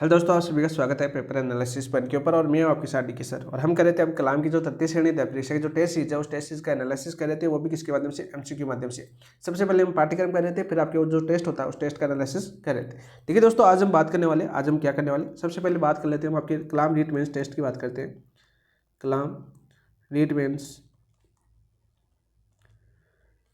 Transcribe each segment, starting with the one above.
Hello दोस्तों, आप सभी का स्वागत है पेपर एनालिसिस पॉइंट के ऊपर। और मैं हूं आपके साथ डी के सर। और हम कर रहे थे अब कलाम की जो 33 श्रेणी है परीक्षा की जो टेस्ट सीरीज है उस टेस्ट सीरीज का एनालिसिस कर रहे थे, वो भी किसके माध्यम से, एमसीक्यू के माध्यम से। सबसे पहले हम पाठ्यक्रम कर रहे थे, फिर आपके जो टेस्ट होता है उस टेस्ट का एनालिसिस कर रहे थे। ठीक है दोस्तों, आज हम बात करने वाले, आज हम क्या करने वाले, सबसे पहले बात कर लेते हैं हम आपके कलाम रीट मेंस टेस्ट की बात करते हैं। कलाम रीट मेंस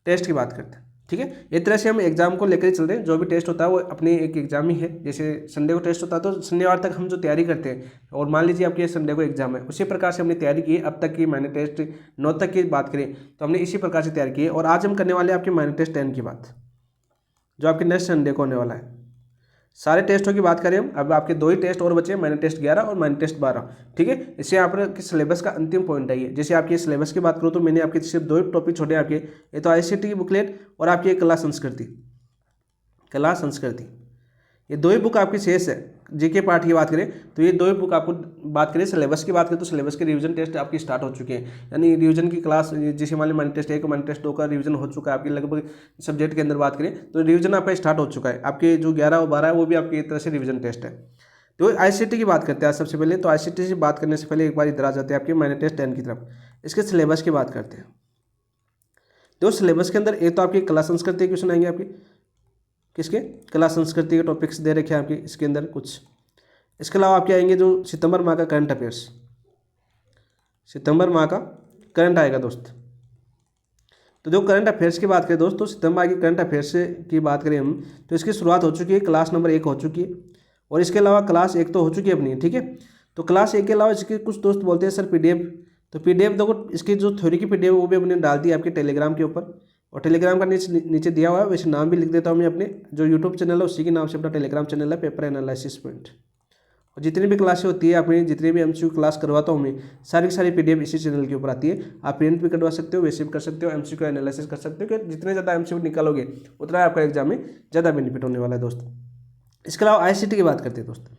टेस्ट की बात करते हैं। ठीक है, एक तरह से हम एग्जाम को लेकर चल रहे हैं। जो भी टेस्ट होता है वो अपने एक एग्जाम ही है। जैसे संडे को टेस्ट होता है तो शनिवार तक हम जो तैयारी करते हैं, और मान लीजिए आपके संडे को एग्जाम है, उसी प्रकार से हमने तैयारी की है। अब तक की मैंने टेस्ट 9 तक की बात करें तो हमने इसी प्रकार से तैयारी की है। और आज हम करने वाले हैं आपके माइनर टेस्ट 10 की बात, जो आपके नेक्स्ट संडे को होने वाला है। सारे टेस्टों की बात करें हम, अब आपके 2 ही टेस्ट और बचे हैं, माइनर टेस्ट 11 और माइनर टेस्ट 12। ठीक है, इससे यहाँ पर सिलेबस का अंतिम पॉइंट है ये। जैसे आपके सिलेबस की बात करूँ तो मैंने आपके सिर्फ 2 ही टॉपिक छोड़े आपके, ये तो आईसीटी की बुकलेट और आपकी कला संस्कृति। कला संस्कृति ये 2 ही बुक आपकी शेष है। जीके पार्ट की बात करें तो ये 2 ही बुक आपको बात करें। सिलेबस की बात करें तो सिलेबस के रिवीजन टेस्ट आपकी स्टार्ट हो चुके हैं, यानी रिवीजन की क्लास, जैसे मान लीजिए माइनर टेस्ट 1 माइनर टेस्ट 2 का रिवीजन हो चुका है आपकी। लगभग सब्जेक्ट के अंदर बात करें तो रिवीजन आपका स्टार्ट हो चुका है। आपके जो 11 और 12 है वो भी आपकी एक तरह से रिवीजन टेस्ट है। तो आईसीटी की बात करते हैं आज सबसे पहले। तो आईसीटी से बात करने से पहले एक बार इधर आ जाते हैं आपके माइनर टेस्ट 10 की तरफ। इसके सिलेबस की बात करते हैं। तो सिलेबस के अंदर एक तो आपकी कला संस्कृति क्वेश्चन आएंगे आपके, किसके, कला संस्कृति के टॉपिक्स दे रखे हैं आपके इसके अंदर कुछ। इसके अलावा आपके आएंगे जो सितंबर माह का करंट अफेयर्स, सितंबर माह का करंट आएगा दोस्त। तो जो करंट अफेयर्स की बात करें दोस्तों, सितंबर माह की करंट अफेयर्स की बात करें हम तो इसकी शुरुआत हो चुकी है, क्लास नंबर 1 हो चुकी है। और इसके अलावा क्लास 1 तो हो चुकी है अपनी। ठीक है, तो क्लास 1 के अलावा इसके कुछ दोस्त बोलते हैं सर पीडीएफ, तो पीडीएफ देखो, इसकी जो थ्योरी की पीडीएफ वो भी अपने डाल दी आपके टेलीग्राम के ऊपर। और टेलीग्राम का नीचे दिया हुआ है, वैसे नाम भी लिख देता हूँ मैं अपने जो यूट्यूब चैनल है उसी के नाम से अपना टेलीग्राम चैनल है, पेपर एनालिसिस पॉइंट। और जितनी भी क्लासें होती है अपनी, जितनी भी एमसीक्यू क्लास करवाता हूँ मैं, सारी की सारी पीडीएफ इसी चैनल के ऊपर आती है। आप प्रिंट भी करवा सकते हो, वैसे भी कर सकते हो, एमसीक्यू एनालिसिस कर सकते हो। कि जितने ज़्यादा एमसीक्यू निकालोगे उतना आपका एग्जाम में ज़्यादा बेनिफिट होने वाला है दोस्त। इसके अलावा आईसीटी की बात करते हैं दोस्त,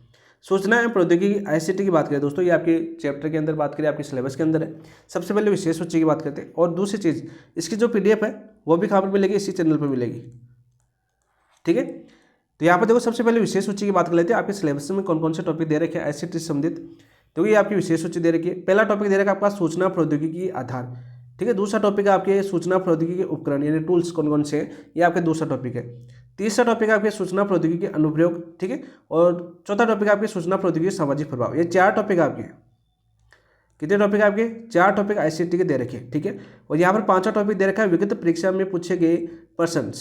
सूचना एवं प्रौद्योगिकी आईसीटी की बात करें दोस्तों, ये आपके चैप्टर के अंदर बात करें, आपके सिलेबस के अंदर है। सबसे पहले विशेष सूची की बात करते हैं। और दूसरी चीज़, इसकी जो पीडीएफ है वो भी कहाँ पर मिलेगी, इसी चैनल पर मिलेगी। ठीक है, तो यहाँ पर देखो सबसे पहले विशेष सूची की बात कर लेते हैं। आपके सिलेबस में कौन कौन से टॉपिक दे रखे हैं आईसीटी से संबंधित। तो ये आपकी विशेष सूची दे रखी है। पहला टॉपिक दे रखा है आपका सूचना प्रौद्योगिकी आधार। ठीक है, दूसरा टॉपिक है आपके सूचना प्रौद्योगिकी उपकरण, यानी टूल्स कौन कौन से हैं, ये आपके दूसरा टॉपिक है। तीसरा टॉपिक है आपके सूचना प्रौद्योगिकी अनुप्रयोग। ठीक है, और चौथा टॉपिक है आपके सूचना प्रौद्योगिकी सामाजिक प्रभाव। ये 4 टॉपिक आपके, कितने टॉपिक आपके, 4 टॉपिक आईसीटी के दे रखे हैं। ठीक है, और यहाँ पर 5वां टॉपिक दे रखा है विगत परीक्षा में पूछे गए प्रश्न,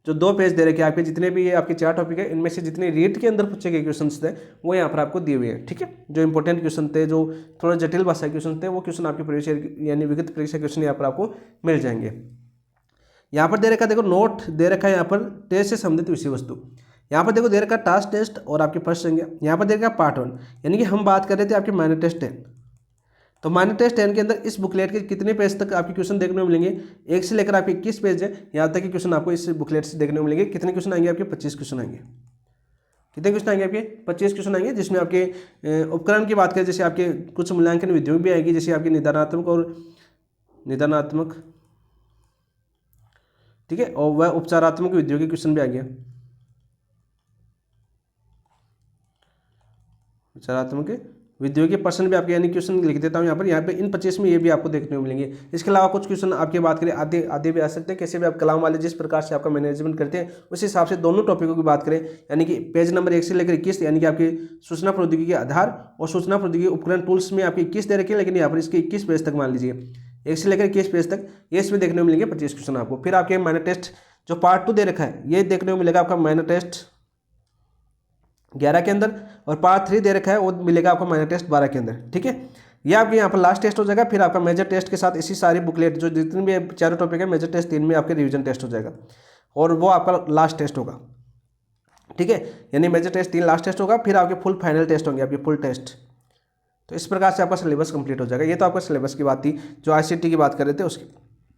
जो 2 पेज दे रखे हैं आपके। जितने भी ये आपके 4 टॉपिक है, इनमें से जितने रीट के अंदर पूछे गए क्वेश्चन थे वो यहाँ पर आपको दिए हुए हैं। ठीक है, जो इंपॉर्टेंट क्वेश्चन थे, जो थोड़ा जटिल भाषा के क्वेश्चन थे, वो क्वेश्चन आपके परीक्षा यानी विगत परीक्षा क्वेश्चन यहाँ पर आपको मिल जाएंगे। यहाँ पर दे रखा देखो नोट दे रखा है यहाँ पर टेस्ट से संबंधित विषय वस्तु। यहाँ पर देखो दे रखा टास्क टेस्ट और आपके फर्स्ट संज्ञा। यहाँ पर दे रखा पार्ट 1, यानी कि हम बात कर रहे थे आपके माइनर टेस्ट 10। तो माइनर टेस्ट 10 के अंदर इस बुकलेट के कितने पेज तक आपके क्वेश्चन देखने को मिलेंगे, 1 से लेकर आपके 21 पेज है, यहाँ तक के क्वेश्चन आपको इस बुकलेट से देखने को मिलेंगे। कितने क्वेश्चन आएंगे आपके, 25 क्वेश्चन आएंगे। कितने क्वेश्चन आएंगे आपके, 25 क्वेश्चन आएंगे। जिसमें आपके उपकरण की बात करें, जैसे आपके कुछ मूल्यांकन विधियों भी आएगी, जैसे आपकी निदानात्मक और निदानात्मक, ठीक है, और वह उपचारात्मक विधियों के क्वेश्चन भी आ गया, उपचारात्मक विधियों के प्रश्न भी आपके, यानी क्वेश्चन लिख देता हूँ यहाँ पे इन 25 में ये भी आपको देखने को मिलेंगे। इसके अलावा कुछ क्वेश्चन आपकी बात करें आधे आधे भी आ सकते हैं, कैसे भी आप कलाम वाले जिस प्रकार से आपका मैनेजमेंट करते हैं उस हिसाब से दोनों टॉपिकों की बात करें, यानी कि पेज नंबर 1 से लेकर 21, यानी कि आपकी सूचना प्रौद्योगिकी के आधार और सूचना प्रौद्योगिकी उपकरण टूल्स में आपके 21 दे रखे हैं, लेकिन यहाँ पर इसके 21 पेज तक मान लीजिए 1 से लेकर 21 पेज तक, ये इसमें देखने को मिलेंगे 25 क्वेश्चन आपको। फिर आपके माइनर टेस्ट जो पार्ट 2 दे रखा है, ये देखने को मिलेगा आपका माइनर टेस्ट 11 के अंदर, और पार्ट 3 दे रखा है वो मिलेगा आपको माइनर टेस्ट 12 के अंदर। ठीक है, ये आपके यहाँ पर लास्ट टेस्ट हो जाएगा। फिर आपका मेजर टेस्ट के साथ इसी सारी बुकलेट जो जितने भी 4 टॉपिक है, मेजर टेस्ट 3 में आपके रिवीजन टेस्ट हो जाएगा, और वो आपका लास्ट टेस्ट होगा। ठीक है, यानी मेजर टेस्ट 3 लास्ट टेस्ट होगा, फिर आपके फुल फाइनल टेस्ट होंगे, आपके फुल टेस्ट। तो इस प्रकार से आपका सिलेबस कंप्लीट हो जाएगा। ये तो आपका सिलेबस की बात थी, जो आईसीटी की बात कर रहे थे उसकी।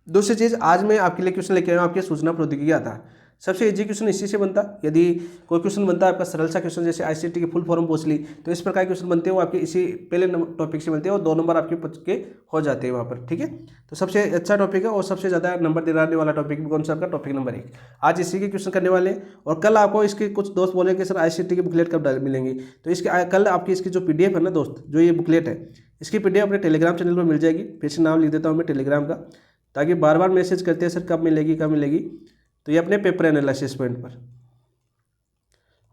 दूसरी चीज़, आज मैं आपके लिए क्वेश्चन लेके आया हूँ आपके सूचना प्रौद्योगिकी आधार। सबसे इजी क्वेश्चन इसी से बनता। यदि कोई क्वेश्चन बनता है आपका सरल सा क्वेश्चन, जैसे आईसीटी की फुल फॉर्म पूछ ली, तो इस प्रकार के क्वेश्चन बनते हैं वो आपके इसी पहले टॉपिक से बनते हैं और 2 नंबर आपके पच के हो जाते हैं वहाँ पर, ठीक है। तो सबसे अच्छा टॉपिक है और सबसे ज़्यादा नंबर दिलाने वाला टॉपिक भी कौन सा आपका, टॉपिक नंबर 1। आज इसी के क्वेश्चन करने वाले हैं और कल आपको इसके कुछ दोस्त बोले कि सर आईसीटी की बुकलेट कब मिलेंगी, तो इसके कल आपकी इसकी जो पीडीएफ है ना दोस्त, जो ये बुकलेट है, इसकी पीडीएफ अपने टेलीग्राम चैनल पर मिल जाएगी। फिर से नाम लिख देता हूँ मैं टेलीग्राम का, ताकि बार बार मैसेज करते हैं सर कब मिलेगी कब मिलेगी, तो ये अपने पेपर एनालिसिस पॉइंट पर,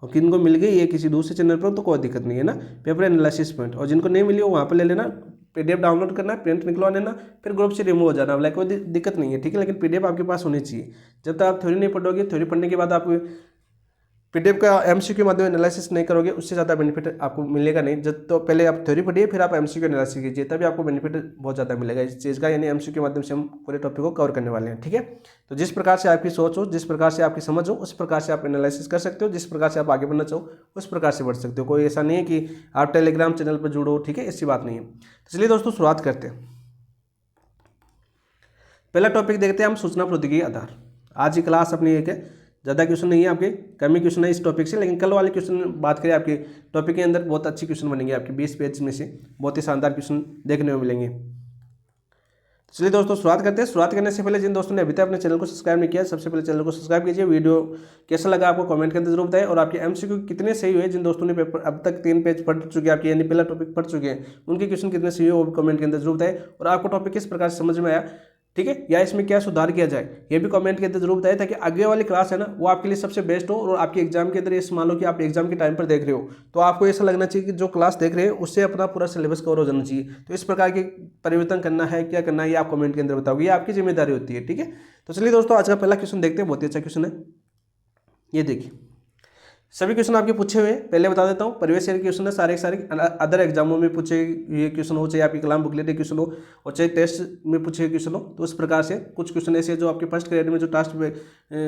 और किनको मिल गई ये किसी दूसरे चैनल पर तो कोई दिक्कत नहीं है ना, पेपर एनालिसिस पॉइंट। और जिनको नहीं मिली वो वहाँ पर ले लेना, पीडीएफ डाउनलोड करना, प्रिंट निकलवा लेना, फिर ग्रुप से रिमूव हो जाना, लाइक कोई दिक्कत नहीं है, ठीक है। लेकिन पीडीएफ आपके पास होनी चाहिए। जब तक आप थ्योरी नहीं पढ़ोगे, थ्योरी पढ़ने के बाद आप पीडीएफ का एमसीक्यू के माध्यम एनालिसिस नहीं करोगे, उससे ज़्यादा बेनिफिट आपको मिलेगा नहीं। जब तो पहले आप थ्योरी पढ़िए, फिर आप एमसीक्यू एनालिसिस कीजिए, तभी आपको बेनिफिट बहुत ज़्यादा मिलेगा इस चीज़ का। यानी एमसीक्यू के माध्यम से हम पूरे टॉपिक को कवर करने वाले हैं, ठीक है। तो जिस प्रकार से आपकी सोच हो, जिस प्रकार से आपकी समझ हो, उस प्रकार से आप एनालिसिस कर सकते हो, जिस प्रकार से आप आगे बढ़ना चाहो उस प्रकार से बढ़ सकते हो। कोई ऐसा नहीं है कि आप टेलीग्राम चैनल पर जुड़ो, ठीक है, ऐसी बात नहीं है। तो चलिए दोस्तों शुरुआत करते हैं। पहला टॉपिक देखते हैं हम, सूचना प्रौद्योगिकी आधार। आज की क्लास अपनी एक है, ज़्यादा क्वेश्चन नहीं है आपके, कम ही क्वेश्चन है इस टॉपिक से, लेकिन कल वाले क्वेश्चन बात करें आपके टॉपिक के अंदर बहुत अच्छी क्वेश्चन बनेंगे आपके 20 पेज में से, बहुत ही शानदार क्वेश्चन देखने को मिलेंगे। तो चलिए दोस्तों शुरुआत करते हैं। शुरुआत करने से पहले जिन दोस्तों ने अभी तक अपने चैनल को सब्सक्राइब नहीं किया, सबसे पहले चैनल को सब्सक्राइब कीजिए। वीडियो कैसा लगा आपको कमेंट के अंदर जरूर बताएं, और आपके एमसीक्यू कितने सही हुए, जिन दोस्तों ने पेपर अब तक 3 पेज पढ़ चुके हैं आपके, यानी पहला टॉपिक पढ़ चुके हैं, उनके क्वेश्चन कितने सही हुए वो भी कमेंट के अंदर जरूर बताएं। और आपको टॉपिक किस प्रकार से समझ में आया, ठीक है, या इसमें क्या सुधार किया जाए, ये भी कमेंट के अंदर जरूर बताएं, ताकि आगे वाली क्लास है ना वो आपके लिए सबसे बेस्ट हो। और आपके एग्जाम के अंदर ये मान लो कि आप एग्जाम के टाइम पर देख रहे हो, तो आपको ऐसा लगना चाहिए कि जो क्लास देख रहे हैं उससे अपना पूरा सिलेबस कवर हो जाना चाहिए। तो इस प्रकार के परिवर्तन करना है, क्या करना है, ये आप कमेंट के अंदर बताओगे, ये आपकी जिम्मेदारी होती है, ठीक है। तो चलिए दोस्तों आज का पहला क्वेश्चन देखते हैं, बहुत ही अच्छा क्वेश्चन है। ये देखिए सभी क्वेश्चन आपके पूछे हुए हैं, पहले बता देता हूँ, परिवेश के क्वेश्चन है सारे अदर एग्जामों में पूछे ये क्वेश्चन हो, चाहे आपकी कलाम बुकलेट के क्वेश्चन हो और चाहे टेस्ट में पूछे क्वेश्चन हो। तो उस प्रकार से कुछ क्वेश्चन ऐसे जो आपके फर्स्ट ग्रेड में जो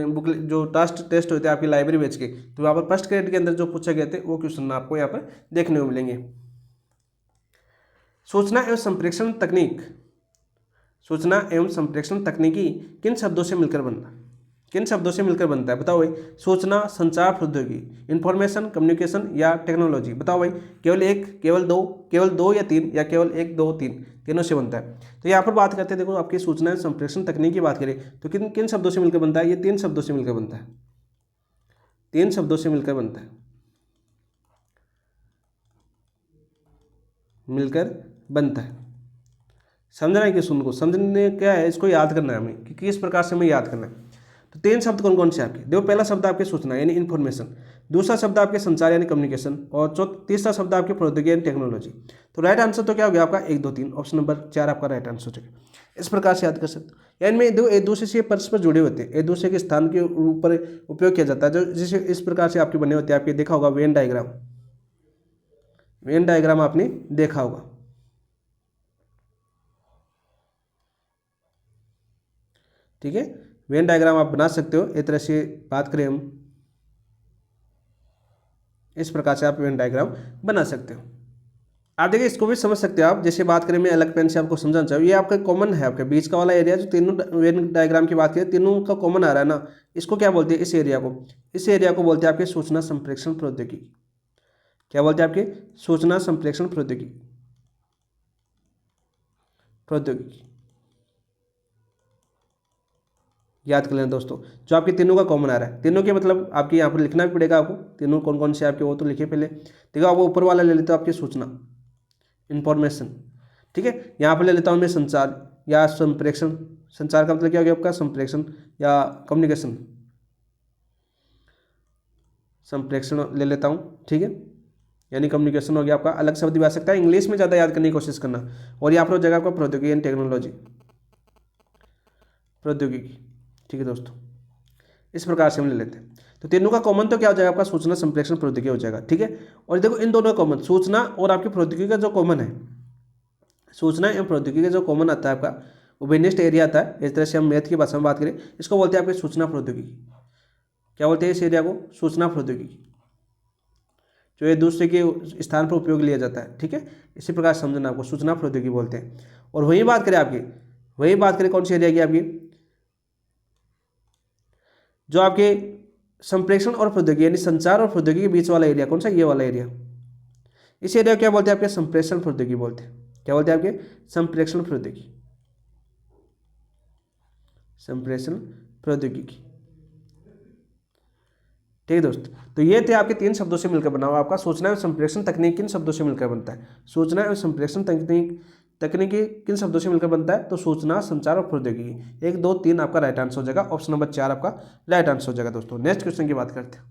बुकलेट जो टास्क टेस्ट होते हैं आपकी लाइब्रेरी बेच के, तो वहाँ पर फर्स्ट ग्रेड के अंदर जो पूछे गए थे वो क्वेश्चन आपको यहाँ पर देखने को मिलेंगे। सूचना एवं संप्रेषण तकनीक, सूचना एवं संप्रेषण तकनीकी किन शब्दों से मिलकर बनता, किन शब्दों से मिलकर बनता है, बताओ भाई। सूचना, संचार प्रौद्योगिकी, इंफॉर्मेशन कम्युनिकेशन या टेक्नोलॉजी, बताओ भाई। केवल एक, केवल दो या तीन, या केवल 1 2 3 तीनों से बनता है। तो यहाँ पर बात करते हैं, देखो आपकी सूचना संप्रेषण तकनीक की बात करें तो किन किन शब्दों से मिलकर बनता है, ये 3 शब्दों से मिलकर बनता है, 3 शब्दों से मिलकर बनता है, मिलकर बनता है। समझना है कि सुन को समझने क्या है, इसको याद करना है हमें कि किस प्रकार से हमें याद करना है। तो 3 शब्द कौन कौन से आपके, देखो पहला शब्द आपके सूचना यानी इन्फॉर्मेशन, दूसरा शब्द आपके संचार यानी कम्युनिकेशन, और तीसरा शब्द आपके प्रौद्योगिकी यानी टेक्नोलॉजी। तो राइट आंसर तो क्या हो गया आपका 1 2 3, ऑप्शन नंबर 4 आपका राइट आंसर हो जाएगा। इस प्रकार से याद कर सकते हो, यानी में दो एक दूसरे से परस्पर जुड़े होते हैं, एक दूसरे के स्थान के ऊपर उपयोग किया जाता है, जो जिसे इस प्रकार से आपके बने होते हैं। आपके देखा होगा वेन डायग्राम, वेन डायग्राम आपने देखा होगा, ठीक है। वेन डायग्राम आप बना सकते हो, एक तरह से बात करें हम, इस प्रकार से आप वेन डायग्राम बना सकते हो। आप देखिए इसको भी समझ सकते हो आप, जैसे बात करें मैं अलग पेन से आपको समझाना चाहूँ, ये आपका कॉमन है, आपके बीच का वाला एरिया जो तीनों वेन डायग्राम की बात करें तीनों का कॉमन आ रहा है ना, इसको क्या बोलते हैं, इस एरिया को, इस एरिया को बोलते हैं आपके सूचना संप्रेषण प्रौद्योगिकी। क्या बोलते हैं आपके, सूचना संप्रेषण प्रौद्योगिकी, प्रौद्योगिकी याद कर लेना दोस्तों, जो आपके तीनों का कॉमन आ रहा है। तीनों के मतलब आपके यहाँ पर लिखना भी पड़ेगा आपको, तीनों कौन कौन से आपके वो तो लिखिए पहले। देखो आप वो ऊपर वाला ले लेते हो आपकी सूचना इंफॉर्मेशन, ठीक है। यहाँ पर ले लेता हूँ मैं संचार या संप्रेषण, संचार का मतलब क्या हो गया आपका, संप्रेषण या कम्युनिकेशन, संप्रेषण ले लेता हूँ, ठीक है, यानी कम्युनिकेशन हो गया आपका। अलग शब्द भी आ सकता है, इंग्लिश में ज़्यादा याद करने की कोशिश करना। और यहाँ पर हो जाएगा आपका प्रौद्योगिकी यानी टेक्नोलॉजी, प्रौद्योगिकी, ठीक है दोस्तों। इस प्रकार से हम ले लेते हैं। तो तीनों का कॉमन तो क्या हो जाएगा आपका, सूचना संप्रेषण प्रौद्योगिकी हो जाएगा, ठीक है। और देखो इन दोनों का कॉमन, सूचना और आपकी प्रौद्योगिकी का जो कॉमन है, सूचना एवं प्रौद्योगिकी का जो कॉमन आता है आपका वो बेनिस्ट एरिया आता है। इस तरह से हम मैथ की भाषा में बात करें, इसको बोलते हैं आपके सूचना प्रौद्योगिकी। क्या बोलते हैं इस एरिया को, सूचना प्रौद्योगिकी, जो एक दूसरे के स्थान पर उपयोग लिया जाता है, ठीक है। इसी प्रकार समझना आपको सूचना प्रौद्योगिकी बोलते हैं। और वही बात करें आपकी, वही बात करें कौन सी एरिया की, आपकी जो आपके संप्रेषण और प्रौद्योगिकी यानी संचार और प्रौद्योगिकी के बीच वाला एरिया कौन सा, ये वाला एरिया, इस एरिया क्या बोलते हैं आपके, संप्रेषण प्रौद्योगिकी बोलते हैं। क्या बोलते हैं आपके, संप्रेषण प्रौद्योगिकी, संप्रेषण प्रौद्योगिकी। ठीक है दोस्त, तो ये थे आपके 3 शब्दों से मिलकर बना हुआ आपका सूचना एवं संप्रेषण तकनीक किन शब्दों से मिलकर बनता है, सूचना एवं संप्रेषण तकनीकी किन शब्दों से मिलकर बनता है, तो सूचना, संचार और प्रौद्योगिकी। 1 2 3 आपका राइट आंसर हो जाएगा, ऑप्शन नंबर 4 आपका राइट आंसर हो जाएगा दोस्तों। नेक्स्ट क्वेश्चन की बात करते हैं।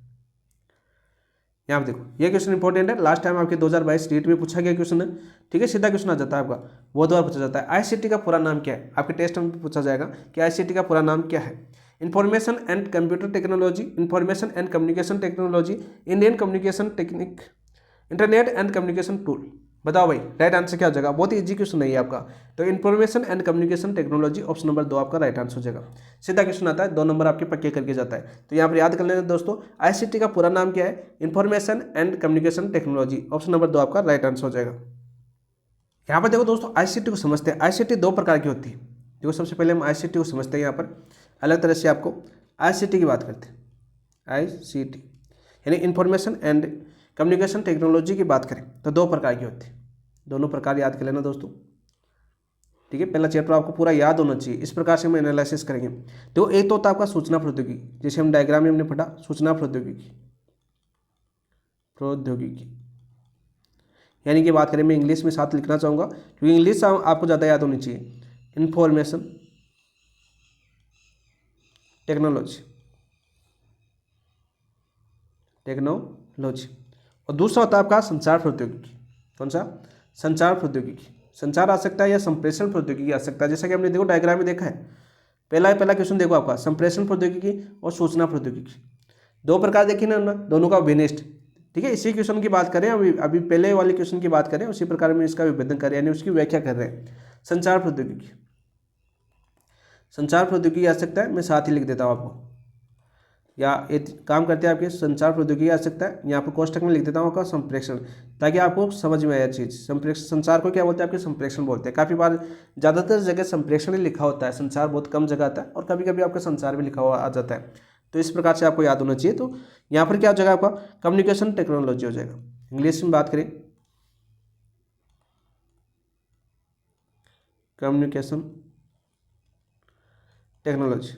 यहाँ पे देखो, ये क्वेश्चन इंपॉर्टेंट है, लास्ट टाइम आपके 2022 रीट में पूछा गया क्वेश्चन है। ठीक है, सीधा क्वेश्चन आ जाता है आपका, बहुत बार पूछा जाता है। आईसीटी का पूरा नाम क्या है, आपके टेस्ट में पूछा जाएगा कि आईसीटी का पूरा नाम क्या है। Information and computer technology, information and communication technology, Indian communication technique, internet and communication tool. बताओ भाई राइट आंसर क्या हो जाएगा, बहुत ही इजी क्वेश्चन नहीं है आपका। तो information and communication technology, option number 2 आपका राइट आंसर हो जाएगा। सीधा क्वेश्चन आता है, 2 नंबर आपके पक्के करके जाता है। तो यहाँ पर याद कर लेना दोस्तों, आईसीटी का पूरा नाम क्या है, information and communication technology, option number 2 आपका राइट आंसर हो जाएगा। यहाँ पर देखो दोस्तों, आईसीटी को समझते हैं। आईसीटी 2 प्रकार की होती है। देखो सबसे पहले हम आईसीटी को समझते हैं, यहाँ पर अलग तरह से आपको आईसीटी की बात करते हैं। आईसीटी यानी इंफॉर्मेशन एंड कम्युनिकेशन टेक्नोलॉजी की बात करें तो 2 प्रकार की होती है। दोनों प्रकार याद कर लेना दोस्तों। ठीक है, पहला चैप्टर आपको पूरा याद होना चाहिए, इस प्रकार से हम एनालिसिस करेंगे। तो एक तो होता है आपका सूचना प्रौद्योगिकी, जैसे हम डायग्राम में हमने पढ़ा, सूचना प्रौद्योगिकी, प्रौद्योगिकी यानी कि बात करें, मैं इंग्लिश में साथ लिखना चाहूँगा क्योंकि इंग्लिश आपको ज़्यादा याद होनी चाहिए। Information technology, technology. और दूसरा होता है आपका संचार प्रौद्योगिकी। कौन सा, संचार प्रौद्योगिकी। संचार आ सकता है या संप्रेषण प्रौद्योगिकी आ सकता है, जैसा कि हमने देखो डायग्राम में देखा है। पहला क्वेश्चन देखो आपका, संप्रेषण प्रौद्योगिकी और सूचना प्रौद्योगिकी, 2 प्रकार देखी ना, दोनों का विनिष्ट। ठीक है, इसी क्वेश्चन की बात करें, अभी पहले वाले क्वेश्चन की बात करें, उसी प्रकार में इसका विभेदन करें यानी उसकी व्याख्या कर रहे हैं। संचार प्रौद्योगिकी, संचार प्रौद्योगिकी आ सकता है, मैं साथ ही लिख देता हूँ आपको, या एक काम करते हैं आपके, संचार प्रौद्योगिकी आ सकता है, यहाँ पर कोष्टक में लिख देता हूँ आपका संप्रेषण, ताकि आपको समझ में आए चीज़। संप्रेषण, संचार को क्या बोलते हैं आपके, संप्रेषण बोलते हैं। काफ़ी बार ज़्यादातर जगह संप्रेषण ही लिखा होता है, संचार बहुत कम जगह आता है, और कभी कभी आपका संचार भी लिखा हुआ आ जाता है। तो इस प्रकार से आपको याद होना चाहिए। तो यहाँ पर क्या हो जाएगा आपका, कम्युनिकेशन टेक्नोलॉजी हो जाएगा। इंग्लिश में बात करें, कम्युनिकेशन टेक्नोलॉजी,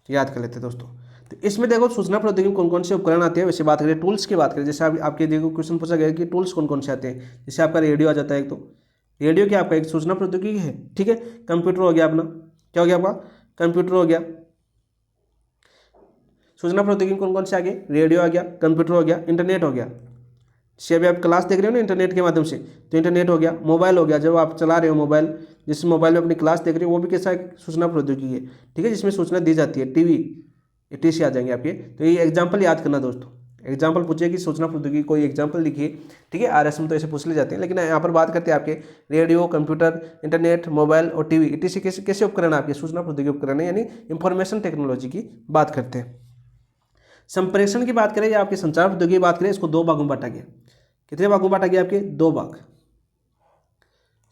याद कर लेते हैं दोस्तों। तो इसमें देखो सूचना प्रौद्योगिकी कौन कौन से उपकरण आते हैं, वैसे बात करें टूल्स की बात करें, जैसे आपके देखो क्वेश्चन पूछा गया कि टूल्स कौन कौन से आते हैं। जैसे आपका रेडियो आ जाता है, एक तो रेडियो क्या आपका एक सूचना प्रौद्योगिकी है। ठीक है, कंप्यूटर हो गया अपना, क्या हो गया आपका, कंप्यूटर हो गया। सूचना प्रौद्योगिकी कौन कौन से आ गए, रेडियो आ गया, कंप्यूटर हो गया, इंटरनेट हो गया। जैसे अभी आप क्लास देख रहे हो ना इंटरनेट के माध्यम से, तो इंटरनेट हो गया। मोबाइल हो गया, जब आप चला रहे हो मोबाइल, जिस मोबाइल में अपनी क्लास देख रहे हो, वो भी कैसा है, सूचना प्रौद्योगिकी है। ठीक है, जिसमें सूचना दी जाती है। टीवी, टीसी आ जाएंगे आपके। तो ये एग्जाम्पल याद करना दोस्तों, एग्जाम्पल पूछे कि सूचना प्रौद्योगिकी कोई एग्जाम्पल लिखिए। ठीक है, आरएस में तो ऐसे पूछ ले जाते हैं, लेकिन यहाँ पर बात करते हैं आपके रेडियो, कंप्यूटर, इंटरनेट, मोबाइल और टीवी, ईटीसी कैसे कैसे उपकरण आपके सूचना प्रौद्योगिकी उपकरण है, यानी इंफॉर्मेशन टेक्नोलॉजी की बात करते हैं। संप्रेषण की बात करें या आपके संचार प्रौद्योगिकी की बात करें, इसको 2 भागों में बांटा गया। कितने भागों में बांटा गया आपके, 2 भाग।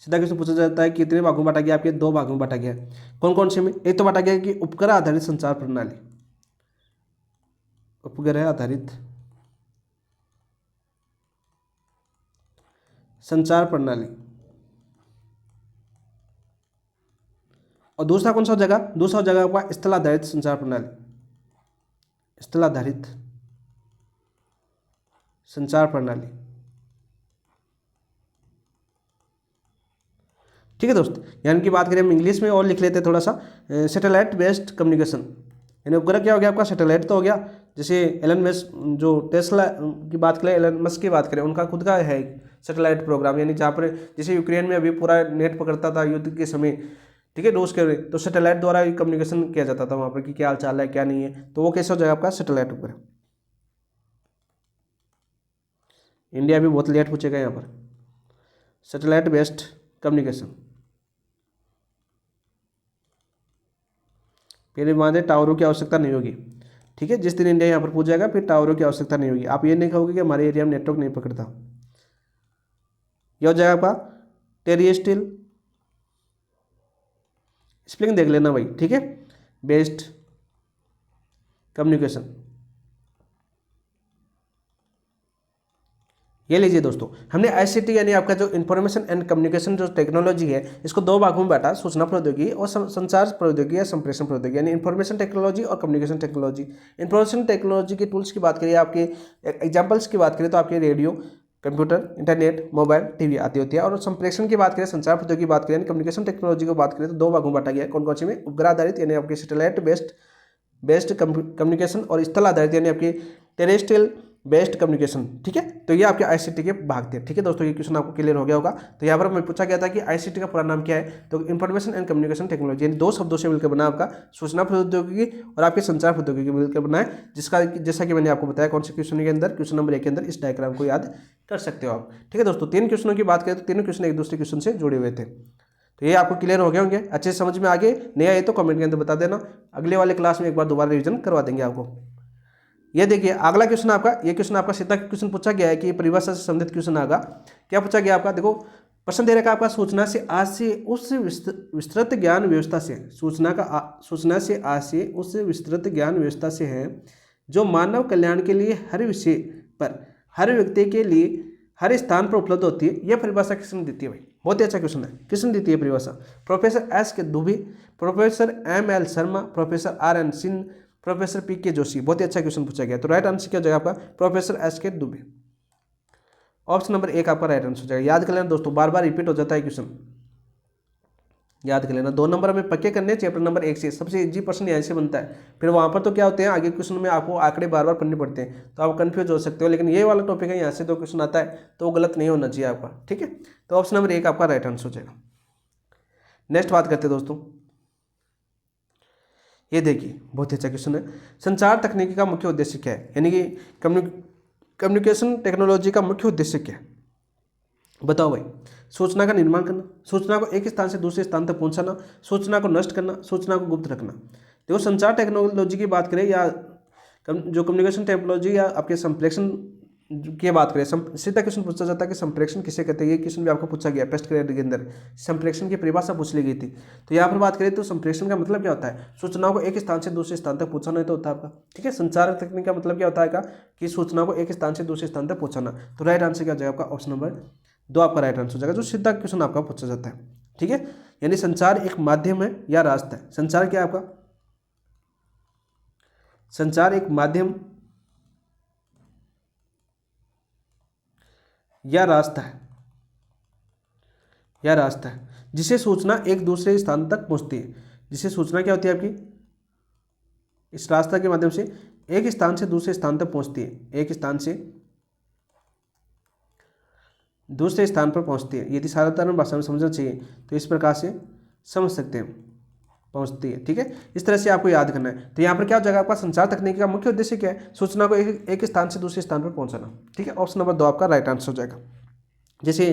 सीधा क्वेश्चन पूछा जाता है कितने भागों में बांटा गया आपके, 2 भागों में बांटा गया। कौन कौन से में, एक तो बांटा गया कि उपग्रह आधारित संचार प्रणाली, उपग्रह आधारित संचार प्रणाली। और दूसरा कौन सा हो जाएगा, दूसरा हो जाएगा आपका स्थल आधारित संचार प्रणाली, स्थल आधारित संचार प्रणाली। ठीक है दोस्त, यानी कि बात करें हम इंग्लिश में और लिख लेते हैं थोड़ा सा, सैटेलाइट बेस्ड कम्युनिकेशन, यानी उपग्रह क्या हो गया आपका, सैटेलाइट तो हो गया। जैसे एलन मस्क, जो टेस्ला की बात करें, एलन मस्क की बात करें, उनका खुद का है सैटेलाइट प्रोग्राम, यानी जहाँ पर जैसे यूक्रेन में अभी पूरा नेट पकड़ता था युद्ध के समय। ठीक है, रूस के, तो सैटेलाइट द्वारा ही कम्युनिकेशन किया जाता था वहाँ पर कि क्या हाल चाल है क्या नहीं है। तो वो कैसे हो जाएगा आपका, सैटेलाइट उपग्रह। इंडिया भी बहुत लेट पूछेगा यहाँ पर, सैटेलाइट बेस्ड कम्युनिकेशन। फिर मान टावरों की आवश्यकता नहीं होगी। ठीक है, जिस दिन इंडिया यहाँ पर पूछ जाएगा फिर टावरों की आवश्यकता नहीं होगी। आप ये नहीं कहोगे कि हमारे एरिया में नेटवर्क नहीं पकड़ता। यह हो जाएगा आपका टेरिस्ट्रियल, स्पेलिंग देख लेना भाई। ठीक है, बेस्ड कम्युनिकेशन। ये लीजिए दोस्तों, हमने आईसीटी यानी आपका जो इन्फॉर्मेशन एंड कम्युनिकेशन जो टेक्नोलॉजी है इसको दो भागों में बांटा, सूचना प्रौद्योगिकी और संचार प्रौद्योगिकी या संप्रेषण प्रौद्योगिकी, यानी इन्फॉर्मेशन टेक्नोलॉजी और कम्युनिकेशन टेक्नोलॉजी। इन्फॉर्मेशन टेक्नोलॉजी के टूल्स की बात करिए, आपके एग्जाम्पल्स की बात करें तो आपके radio, computer, internet, mobile, TV आती होती है। और संप्रेषण की बात करें, संचार प्रौद्योगिकी की बात करें, कम्युनिकेशन टेक्नोलॉजी की बात करें तो दो भागों में बांटा गया है। कौन कौन सी में? उपग्रह आधारित यानी आपके सैटेलाइट बेस्ड कम्युनिकेशन और स्थल आधारित यानी आपके टेरेस्ट्रियल बेस्ड कम्युनिकेशन। ठीक है, तो ये आपके आईसीटी के भाग थे। ठीक है दोस्तों, ये क्वेश्चन आपको क्लियर हो गया होगा। तो यहाँ पर हमें पूछा गया था कि आईसीटी का पूरा नाम क्या है, तो इन्फॉर्मेशन एंड कम्युनिकेशन टेक्नोलॉजी, यानी दो शब्दों से मिलकर बना आपका सूचना प्रौद्योगिकी और आपके संचार प्रौद्योगिकी मिलकर बना है, जिसका जैसा कि मैंने आपको बताया कौन से क्वेश्चन के अंदर, क्वेश्चन नंबर 1 के अंदर इस डायग्राम को याद कर सकते हो आप। ठीक है दोस्तों, 3 क्वेश्चनों की बात करें तो तीनों क्वेश्चन एक दूसरे क्वेश्चन से जुड़े हुए थे। तो ये आपको क्लियर हो गए होंगे, अच्छे से समझ में आ गए। नहीं आए तो कमेंट के अंदर बता देना, अगले वाले क्लास में एक बार दोबारा रिवीजन करवा देंगे आपको। ये देखिए अगला क्वेश्चन आपका, ये क्वेश्चन आपका सीधा क्वेश्चन पूछा गया है कि परिभाषा से संबंधित क्वेश्चन आगा। क्या पूछा गया आपका? देखो प्रश्न दे रखा आपका, सूचना से आज से उस विस्तृत ज्ञान व्यवस्था से, सूचना से आज से उस विस्तृत ज्ञान व्यवस्था से है जो मानव कल्याण के लिए हर विषय पर, हर व्यक्ति के लिए, हर स्थान पर उपलब्ध होती है। यह परिभाषा किसने देती है भाई? बहुत ही अच्छा क्वेश्चन है, किसने देती है परिभाषा? प्रोफेसर एस के Dubey, professor ML Sharma, professor RN Singh, professor PK Joshi. बहुत ही अच्छा क्वेश्चन पूछा गया। तो राइट आंसर क्या हो जाएगा आपका? Professor SK Dubey. Option number 1 आपका राइट आंसर हो जाएगा। याद कर लेना दोस्तों, बार बार रिपीट हो जाता है क्वेश्चन, याद कर लेना। 2 नंबर हमें पक्के करने, चैप्टर नंबर 1 से सबसे इजी प्रश्न यहाँ से बनता है। फिर वहाँ पर तो क्या होते हैं, आगे क्वेश्चन में आपको आंकड़े बार बार पढ़ने पड़ते हैं, तो आप कंफ्यूज हो सकते हो। लेकिन ये वाला टॉपिक है, यहाँ से 2 क्वेश्चन आता है तो वो गलत नहीं होना चाहिए आपका। ठीक है, तो ऑप्शन नंबर 1 आपका राइट आंसर हो जाएगा। नेक्स्ट बात करते हैं दोस्तों, ये देखिए बहुत ही अच्छा क्वेश्चन है। संचार तकनीकी का मुख्य उद्देश्य क्या है, यानी कि कम्युनिकेशन टेक्नोलॉजी का मुख्य उद्देश्य क्या है? बताओ भाई। सूचना का निर्माण करना, सूचना को एक स्थान से दूसरे स्थान तक पहुंचाना, सूचना को नष्ट करना, सूचना को गुप्त रखना। देखो संचार टेक्नोलॉजी की बात करें या जो कम्युनिकेशन टेक्नोलॉजी या आपके संप्रेषण की बात करें, सीधा क्वेश्चन पूछा जाता है कि संप्रेषण किसे कहते हैं। ये क्वेश्चन भी आपको पूछा गया टेस्ट ग्रेड के अंदर, संप्रेषण की परिभाषा पूछ ली गई थी। तो यहाँ पर बात करें तो संप्रेषण का मतलब क्या होता है? सूचनाओं को एक स्थान से दूसरे स्थान तक पहुंचाना तो होता है आपका। ठीक है, संचार तकनीक का मतलब क्या होता है कि सूचना को एक स्थान से दूसरे स्थान तक पहुंचाना। तो राइट आंसर क्या हो जाएगा आपका? ऑप्शन नंबर 2 आपका राइट आंसर हो जाएगा, जो सीधा क्वेश्चन आपका पूछा जाता है। ठीक है, यानी संचार एक माध्यम है या रास्ता है। संचार क्या है आपका? संचार एक माध्यम या रास्ता है, या रास्ता है जिसे सूचना एक दूसरे स्थान तक पहुंचती है। जिसे सूचना क्या होती है आपकी? इस रास्ता के माध्यम से एक स्थान से दूसरे स्थान तक पहुंचती है, एक स्थान से दूसरे स्थान पर पहुंचती है। यदि साधारण भाषा में समझना चाहिए तो इस प्रकार से समझ सकते हैं, पहुंचती है। ठीक है, इस तरह से आपको याद करना है। तो यहाँ पर क्या हो जाएगा आपका? संचार तकनीक का मुख्य उद्देश्य क्या है? सूचना को एक स्थान से दूसरे स्थान पर पहुंचाना। ठीक है, ऑप्शन नंबर 2 आपका राइट आंसर हो जाएगा। जैसे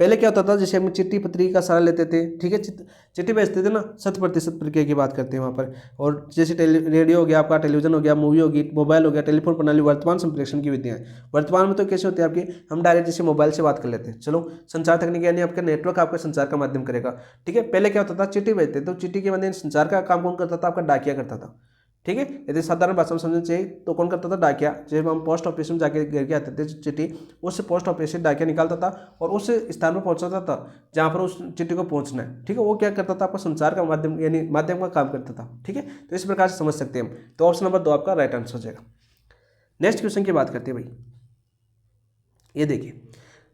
पहले क्या होता था, जैसे हम चिट्ठी पत्री का सहारा लेते थे। ठीक है, चिट्ठी भेजते थे ना, 100% प्रक्रिया की बात करते हैं वहाँ पर। और जैसे रेडियो हो गया आपका, टेलीविजन हो गया, मूवी होगी, मोबाइल हो गया, टेलीफोन प्रणाली, वर्तमान संप्रेषण की विधियाँ। वर्तमान में तो कैसे होते हैं आपके? हम डायरेक्ट जैसे मोबाइल से बात कर लेते हैं। चलो, संचार तकनीक यानी आपका नेटवर्क आपका संचार का माध्यम करेगा। ठीक है, पहले क्या होता था, चिट्ठी भेजते तो चिट्ठी के माध्यम संचार का काम कौन करता था? आपका डाकिया करता था। ठीक है, यदि साधारण भाषा में समझना चाहिए तो कौन करता था? डाकिया। जब हम पोस्ट ऑफिस में जाके घर के आते थे चिट्ठी, उस पोस्ट ऑफिस से डाकिया निकालता था और उस स्थान पर पहुंचाता था जहाँ पर उस चिट्ठी को पहुंचना है। ठीक है, वो क्या करता था? आपका संचार का माध्यम यानी माध्यम का काम करता था। ठीक है, तो इस प्रकार से समझ सकते हैं हम। तो ऑप्शन नंबर 2 आपका राइट आंसर हो जाएगा। नेक्स्ट क्वेश्चन की बात करते हैं भाई। ये देखिए,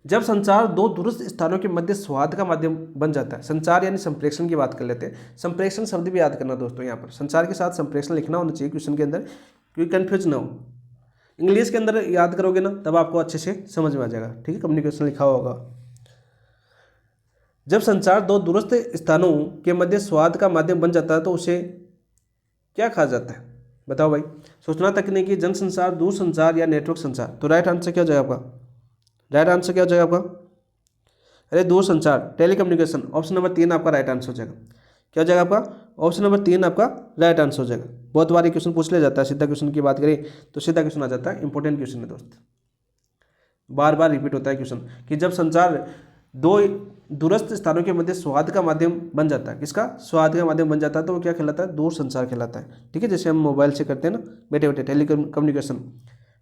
जब संचार 2 दूरस्थ स्थानों के मध्य संवाद का माध्यम बन जाता है। संचार यानी संप्रेषण की बात कर लेते हैं। संप्रेषण शब्द भी याद करना दोस्तों, यहाँ पर संचार के साथ संप्रेषण लिखना होना चाहिए क्वेश्चन के अंदर, क्योंकि कन्फ्यूज ना हो। इंग्लिश के अंदर याद करोगे ना तब आपको अच्छे से समझ में आ जाएगा। ठीक है, कम्युनिकेशन लिखा होगा। जब संचार 2 दूरस्थ स्थानों के मध्य संवाद का माध्यम बन जाता है तो उसे क्या कहा जाता है? बताओ भाई। सूचना तकनीकी, जनसंचार, दूरसंचार या नेटवर्क संचार। तो राइट आंसर क्या हो जाएगा आपका? राइट आंसर क्या हो जाएगा आपका? अरे दूरसंचार, टेलीकम्युनिकेशन। ऑप्शन नंबर 3 आपका राइट आंसर हो जाएगा। क्या हो जाएगा आपका? ऑप्शन नंबर 3 आपका राइट आंसर हो जाएगा। बहुत बार ये क्वेश्चन पूछ लिया जाता है, सीधा क्वेश्चन की बात करें तो सीधा क्वेश्चन आ जाता है। इंपॉर्टेंट क्वेश्चन है दोस्त, बार बार रिपीट होता है क्वेश्चन कि जब संचार दो दूरस्थ स्थानों के मध्य संवाद का माध्यम बन जाता है। किसका? संवाद का माध्यम बन जाता है, तो वो क्या कहलाता है? दूर संचार कहलाता है। ठीक है, जैसे हम मोबाइल से करते हैं ना बैठे बैठे, टेलीकम्युनिकेशन।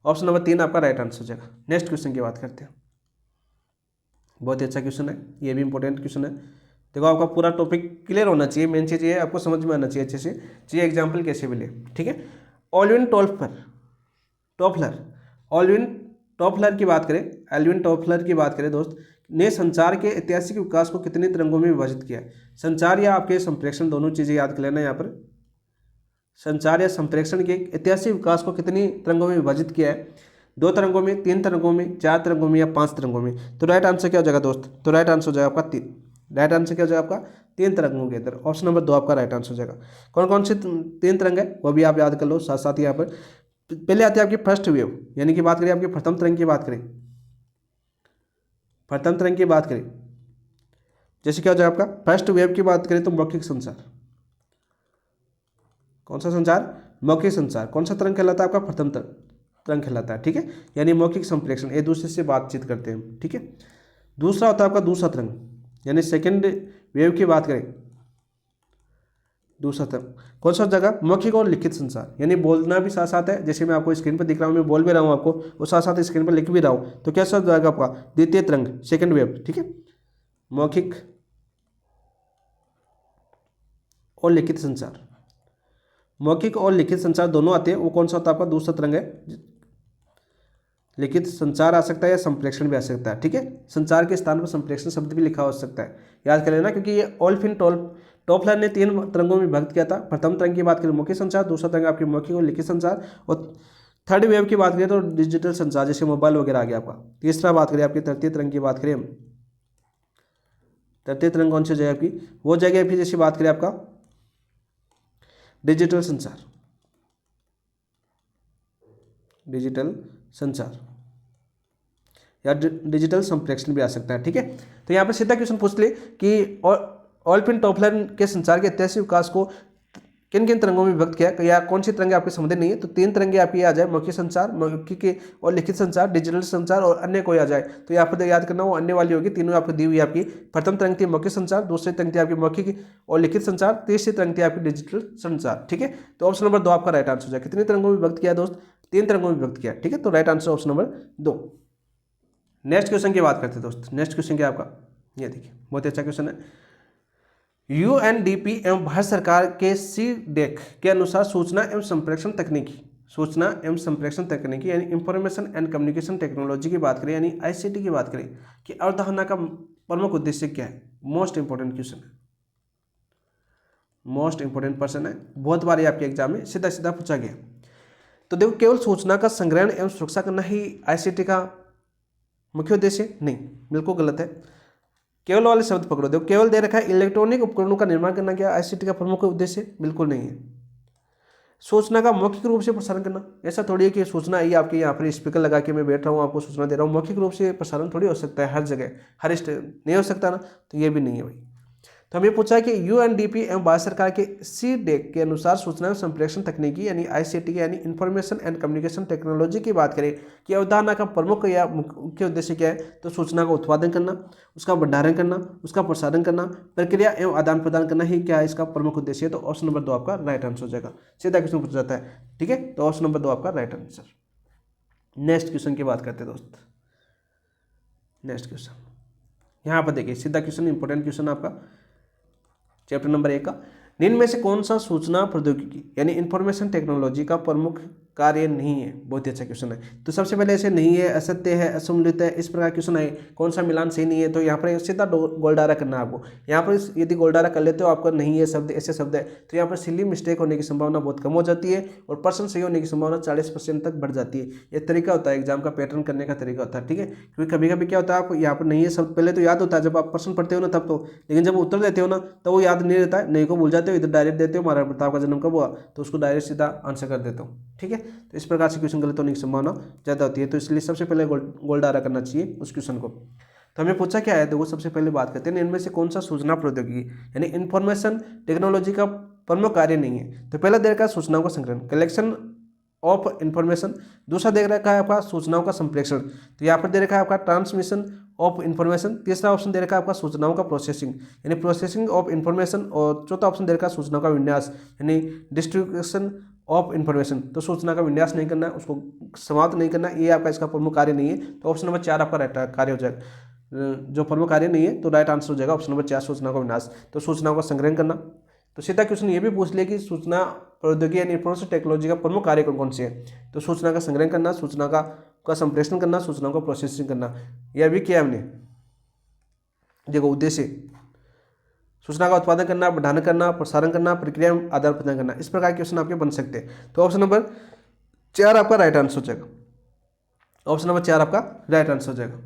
ऑप्शन नंबर 3 आपका राइट आंसर हो जाएगा। नेक्स्ट क्वेश्चन की बात करते हैं। बहुत ही अच्छा क्वेश्चन है, ये भी इंपॉर्टेंट क्वेश्चन है। देखो आपका पूरा टॉपिक क्लियर होना चाहिए, मेन चीज़ ये है आपको समझ में आना चाहिए अच्छे से, चाहिए एग्जाम्पल कैसे मिले। ठीक है, ऑलविन टॉफलर ऑलविन टॉफलर की बात करें, एल्विन टॉफलर की बात करें दोस्त, ने संचार के ऐतिहासिक विकास को कितने तरंगों में विभाजित किया है? संचार या आपके संप्रेषण, दोनों चीज़ें याद कर लेना यहाँ पर। संचार या संप्रेषण के ऐतिहासिक विकास को कितनी तरंगों में विभाजित किया है? 2 तरंगों में, 3 तरंगों में, 4 तरंगों में या 5 तरंगों में? तो राइट आंसर क्या हो जाएगा दोस्त? तो राइट आंसर हो जाएगा आपका 3। राइट आंसर क्या हो जाएगा आपका? 3 तरंगों के अंदर। ऑप्शन नंबर 2 आपका राइट आंसर हो जाएगा। कौन कौन से 3 तरंग है वो भी आप याद कर लो साथ साथ यहाँ पर। पहले आती है आपकी फर्स्ट वेव, यानी कि बात करें आपकी प्रथम तरंग की बात करें, प्रथम तरंग की बात करें, जैसे क्या हो जाएगा आपका? फर्स्ट वेव की बात करें तो मौखिक संचार। कौन सा संचार? मौखिक संचार। कौन सा तरंग कहलाता है आपका? प्रथम तरंग कहलाता है। ठीक है, यानी मौखिक संप्रेषण, एक दूसरे से बातचीत करते हैं। ठीक है, दूसरा होता है आपका दूसरा तरंग, यानी सेकेंड वेव की बात करें, दूसरा तरंग कौन सा जगह? मौखिक और लिखित संचार, यानी बोलना भी साथ साथ है, जैसे मैं आपको स्क्रीन पर दिख रहा हूँ, मैं बोल भी रहा हूँ आपको, वो साथ साथ स्क्रीन पर लिख भी रहा हूँ, तो कैसा जाएगा आपका? द्वितीय तरंग, सेकेंड वेव। ठीक है, मौखिक और लिखित संचार, मौखिक और लिखित संचार दोनों आते हैं। वो कौन सा होता है आपका? दूसरा तरंग है। लिखित संचार आ सकता है या संप्रेषण भी आ सकता है। ठीक है, संचार के स्थान पर संप्रेषण शब्द भी लिखा हो सकता है, याद कर लेना, क्योंकि ये ऑलफिन टॉफलर ने 3 तरंगों में विभक्त किया था। प्रथम तरंग की बात करें मौखिक संचार, दूसरा तरंग आपकी मौखिक और लिखित संचार, और थर्ड वेव की बात करें तो डिजिटल संचार, जैसे मोबाइल वगैरह आ गया आपका। तीसरा बात करें आपकी तृतीय तरंग की बात करें हम, तृतीय तरंग कौन सी जगह आपकी? वो जगह आपकी जैसे बात करें आपका डिजिटल संचार, डिजिटल संचार या डिजिटल संप्रेषण भी आ सकता है। ठीक है, तो यहाँ पर सीधा क्वेश्चन पूछ ले कि ऑलफिन टॉफलर के संचार के ऐतिहासिक विकास को किन किन तरंगों में विभक्त किया, या कौन सी तरंगे आपके समझ नहीं है, तो 3 तरंगे आपकी आ जाए, मौखिक संचार, मौखिक और लिखित संचार, डिजिटल संचार और अन्य कोई आ जाए, तो यहाँ पर याद करना वो अन्य वाली होगी। तीनों आपको दी हुई आपकी। प्रथम तरंग थी मौखिक संचार, दूसरी तरंग थी आपकी मौखिक और लिखित संचार, तीसरी तरंग थी आपकी डिजिटल संचार। ठीक है, तो ऑप्शन नंबर 2 आपका राइट आंसर हो जाए। कितनी तरंगों में विभक्त किया दोस्त? 3 तरंगों में विभक्त किया। ठीक है, तो right answer option number 2। Next question की बात करते हैं दोस्त। नेक्स्ट क्वेश्चन क्या आपका? ये देखिए, बहुत अच्छा क्वेश्चन है। यूएनडीपी एवं भारत सरकार के सीडेक के अनुसार सूचना एवं संप्रेषण तकनीकी यानी इंफॉर्मेशन एंड कम्युनिकेशन टेक्नोलॉजी की बात करें, यानी आईसीटी की बात करें, कि अवधारणा का प्रमुख उद्देश्य क्या है? मोस्ट इंपॉर्टेंट क्वेश्चन है, मोस्ट इंपॉर्टेंट पर्सन है, बहुत बार आपके एग्जाम में सीधा सीधा पूछा गया। तो देखो, केवल सूचना का संग्रहण एवं सुरक्षा करना ही आईसीटी का मुख्य उद्देश्य? नहीं, बिल्कुल गलत है। केवल वाले शब्द पकड़ो। देखो, केवल दे रखा है इलेक्ट्रॉनिक उपकरणों का निर्माण करना, क्या आईसीटी का प्रमुख उद्देश्य? बिल्कुल नहीं है। सूचना का मौखिक रूप से प्रसारण करना, ऐसा थोड़ी है कि सूचना आई आपके यहाँ पर स्पीकर लगा के मैं बैठ रहा हूँ आपको सूचना दे रहा हूँ, मौखिक रूप से प्रसारण थोड़ी हो सकता है हर जगह, हर नहीं हो सकता ना, तो ये भी नहीं है भाई। तो हमें पूछा है कि यूएनडीपी एवं भारत सरकार के सीडेक के अनुसार सूचना एवं संप्रेषण तकनीकी यानी आईसीटी यानी इंफॉर्मेशन एंड कम्युनिकेशन टेक्नोलॉजी की बात करें कि अवधारणा का प्रमुख या मुख्य उद्देश्य क्या है? तो सूचना का उत्पादन करना, उसका भंडारण करना, उसका प्रसारण करना, प्रक्रिया एवं आदान प्रदान करना ही क्या है इसका प्रमुख उद्देश्य है। तो ऑप्शन नंबर 2 आपका राइट आंसर हो जाएगा। सीधा क्वेश्चन पूछा जाता है। ठीक है, तो ऑप्शन नंबर 2 आपका राइट आंसर। नेक्स्ट क्वेश्चन की बात करते हैं दोस्त। नेक्स्ट क्वेश्चन यहाँ पर देखिए, सीधा क्वेश्चन, इंपॉर्टेंट क्वेश्चन आपका चैप्टर नंबर 1 का। निम्न में से कौन सा सूचना प्रौद्योगिकी यानी इंफॉर्मेशन टेक्नोलॉजी का प्रमुख कार्य नहीं है? बहुत ही अच्छा क्वेश्चन है। तो सबसे पहले ऐसे नहीं है, असत्य है, असमूलित है, इस प्रकार क्वेश्चन है, कौन सा मिलान सही नहीं है? तो यहाँ पर सीधा गोलडारा करना है आपको। यहाँ पर यदि गोलडारा कर लेते हो आपका नहीं है शब्द, ऐसे शब्द है, तो यहाँ पर सिली मिस्टेक होने की संभावना बहुत कम हो जाती है और पर्सन सही होने की संभावना 40% तक बढ़ जाती है। ये तरीका होता है एग्जाम का पैटर्न करने का तरीका होता है। ठीक है, क्योंकि कभी कभी क्या होता है आपको यहाँ पर नहीं है शब्द पहले तो याद होता है जब आप प्रश्न पढ़ते हो ना तब तो, लेकिन जब उत्तर देते हो ना तो वो याद नहीं रहता है, नहीं को भूल जाते हो, इधर डायरेक्ट देते हो महाराणा प्रताप का जन्म कब हुआ, तो उसको डायरेक्ट सीधा आंसर कर देता हूँ। ठीक है, तो इस प्रकार से क्वेश्चन गलत होने की संभावना ज़्यादा होती है, तो इसलिए सबसे पहले गोलडारा करना चाहिए उस क्वेश्चन को। तो हमें पूछा क्या है, देखो सबसे पहले बात करते हैं इनमें से कौन सा सूचना प्रौद्योगिकी यानी इंफॉर्मेशन टेक्नोलॉजी का प्रमुख कार्य नहीं है। तो पहला दे रखा है सूचनाओं का संग्रहण, कलेक्शन ऑफ इंफॉर्मेशन, दूसरा दे रखा है आपका सूचनाओं का संप्रेषण, तो यहाँ पर दे रखा है आपका ट्रांसमिशन ऑफ इंफॉर्मेशन, तीसरा ऑप्शन दे रखा है आपका सूचनाओं का प्रोसेसिंग यानी प्रोसेसिंग ऑफ इंफॉर्मेशन, और चौथा ऑप्शन दे रखा है सूचनाओं का विन्यास यानी डिस्ट्रीब्यूशन ऑफ इंफॉर्मेशन। तो सूचना का विन्यास नहीं करना, उसको समाप्त नहीं करना, ये आपका इसका प्रमुख कार्य नहीं है। तो ऑप्शन नंबर 4 आपका राइट कार्य हो जाएगा, जो प्रमुख कार्य नहीं है तो राइट आंसर हो जाएगा ऑप्शन नंबर 4 सूचना का विनाश। तो सूचनाओं का संग्रहण करना। तो सीधा क्वेश्चन ये भी पूछ लिया कि सूचना प्रौद्योगिकी यानी इंफॉर्मेशन टेक्नोलॉजी का प्रमुख कार्य कौन कौन से है। तो सूचना का संग्रहण करना, सूचना का संप्रेषण करना, सूचनाओं का प्रोसेसिंग करना, यह भी किया हमने। देखो उद्देश्य सूचना का उत्पादन करना, बढ़ाना करना, प्रसारण करना, प्रक्रिया में आदान प्रदान करना, इस प्रकार के क्वेश्चन आपके बन सकते हैं। तो ऑप्शन नंबर 4 आपका राइट आंसर हो जाएगा, ऑप्शन नंबर 4 आपका राइट आंसर हो जाएगा।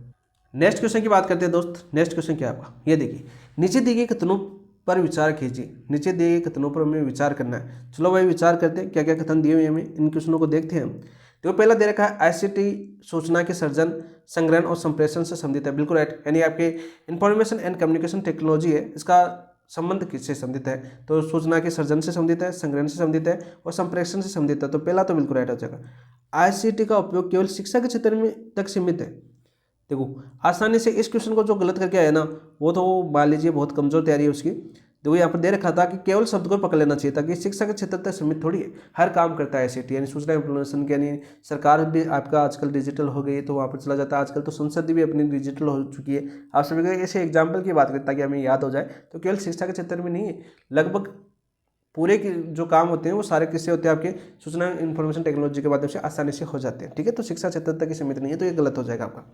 नेक्स्ट क्वेश्चन की बात करते हैं दोस्त। नेक्स्ट क्वेश्चन क्या है आपका, ये देखिए, नीचे दिए गए कथनों पर विचार कीजिए। नीचे दिए गए कथनों पर हमें विचार करना है। चलो भाई विचार करते हैं, क्या क्या कथन दिए हुए हमें, इन क्वेश्चनों को देखते हैं हम। तो पहला दे रखा है आईसीटी सूचना के सर्जन, संग्रहण और संप्रेषण से संबंधित है, बिल्कुल राइट, यानी आपके इंफॉर्मेशन एंड कम्युनिकेशन टेक्नोलॉजी है, इसका संबंध किससे संबंधित है, तो सूचना के सर्जन से संबंधित है, संग्रहण से संबंधित है और संप्रेषण से संबंधित है। तो पहला तो बिल्कुल राइट हो जाएगा। आईसीटी का उपयोग केवल शिक्षा के क्षेत्र में तक सीमित है। देखो आसानी से इस क्वेश्चन को जो गलत करके आया ना, वो तो मान लीजिए बहुत कमजोर तैयारी है उसकी। देखो यहाँ पर दे रखा था कि केवल शब्द को पकड़ लेना चाहिए था, कि शिक्षा के क्षेत्र तक सीमित थोड़ी है, हर काम करता है आईसीटी यानी सूचना इंफॉर्मेशन, यानी सरकार भी आपका आजकल डिजिटल हो गई है तो वहाँ पर चला जाता है। आजकल तो संसद भी अपनी डिजिटल हो चुकी है। आप सभी को ऐसे एग्जाम्पल की बात करें ताकि हमें याद हो जाए, तो केवल शिक्षा के क्षेत्र में नहीं है, लगभग पूरे के जो काम होते हैं वो सारे किससे होते हैं, आपके सूचना इंफॉर्मेशन टेक्नोलॉजी के माध्यम से आसानी से हो जाते हैं। ठीक है, तो शिक्षा क्षेत्र तक ही सीमित नहीं है, तो ये गलत हो जाएगा आपका,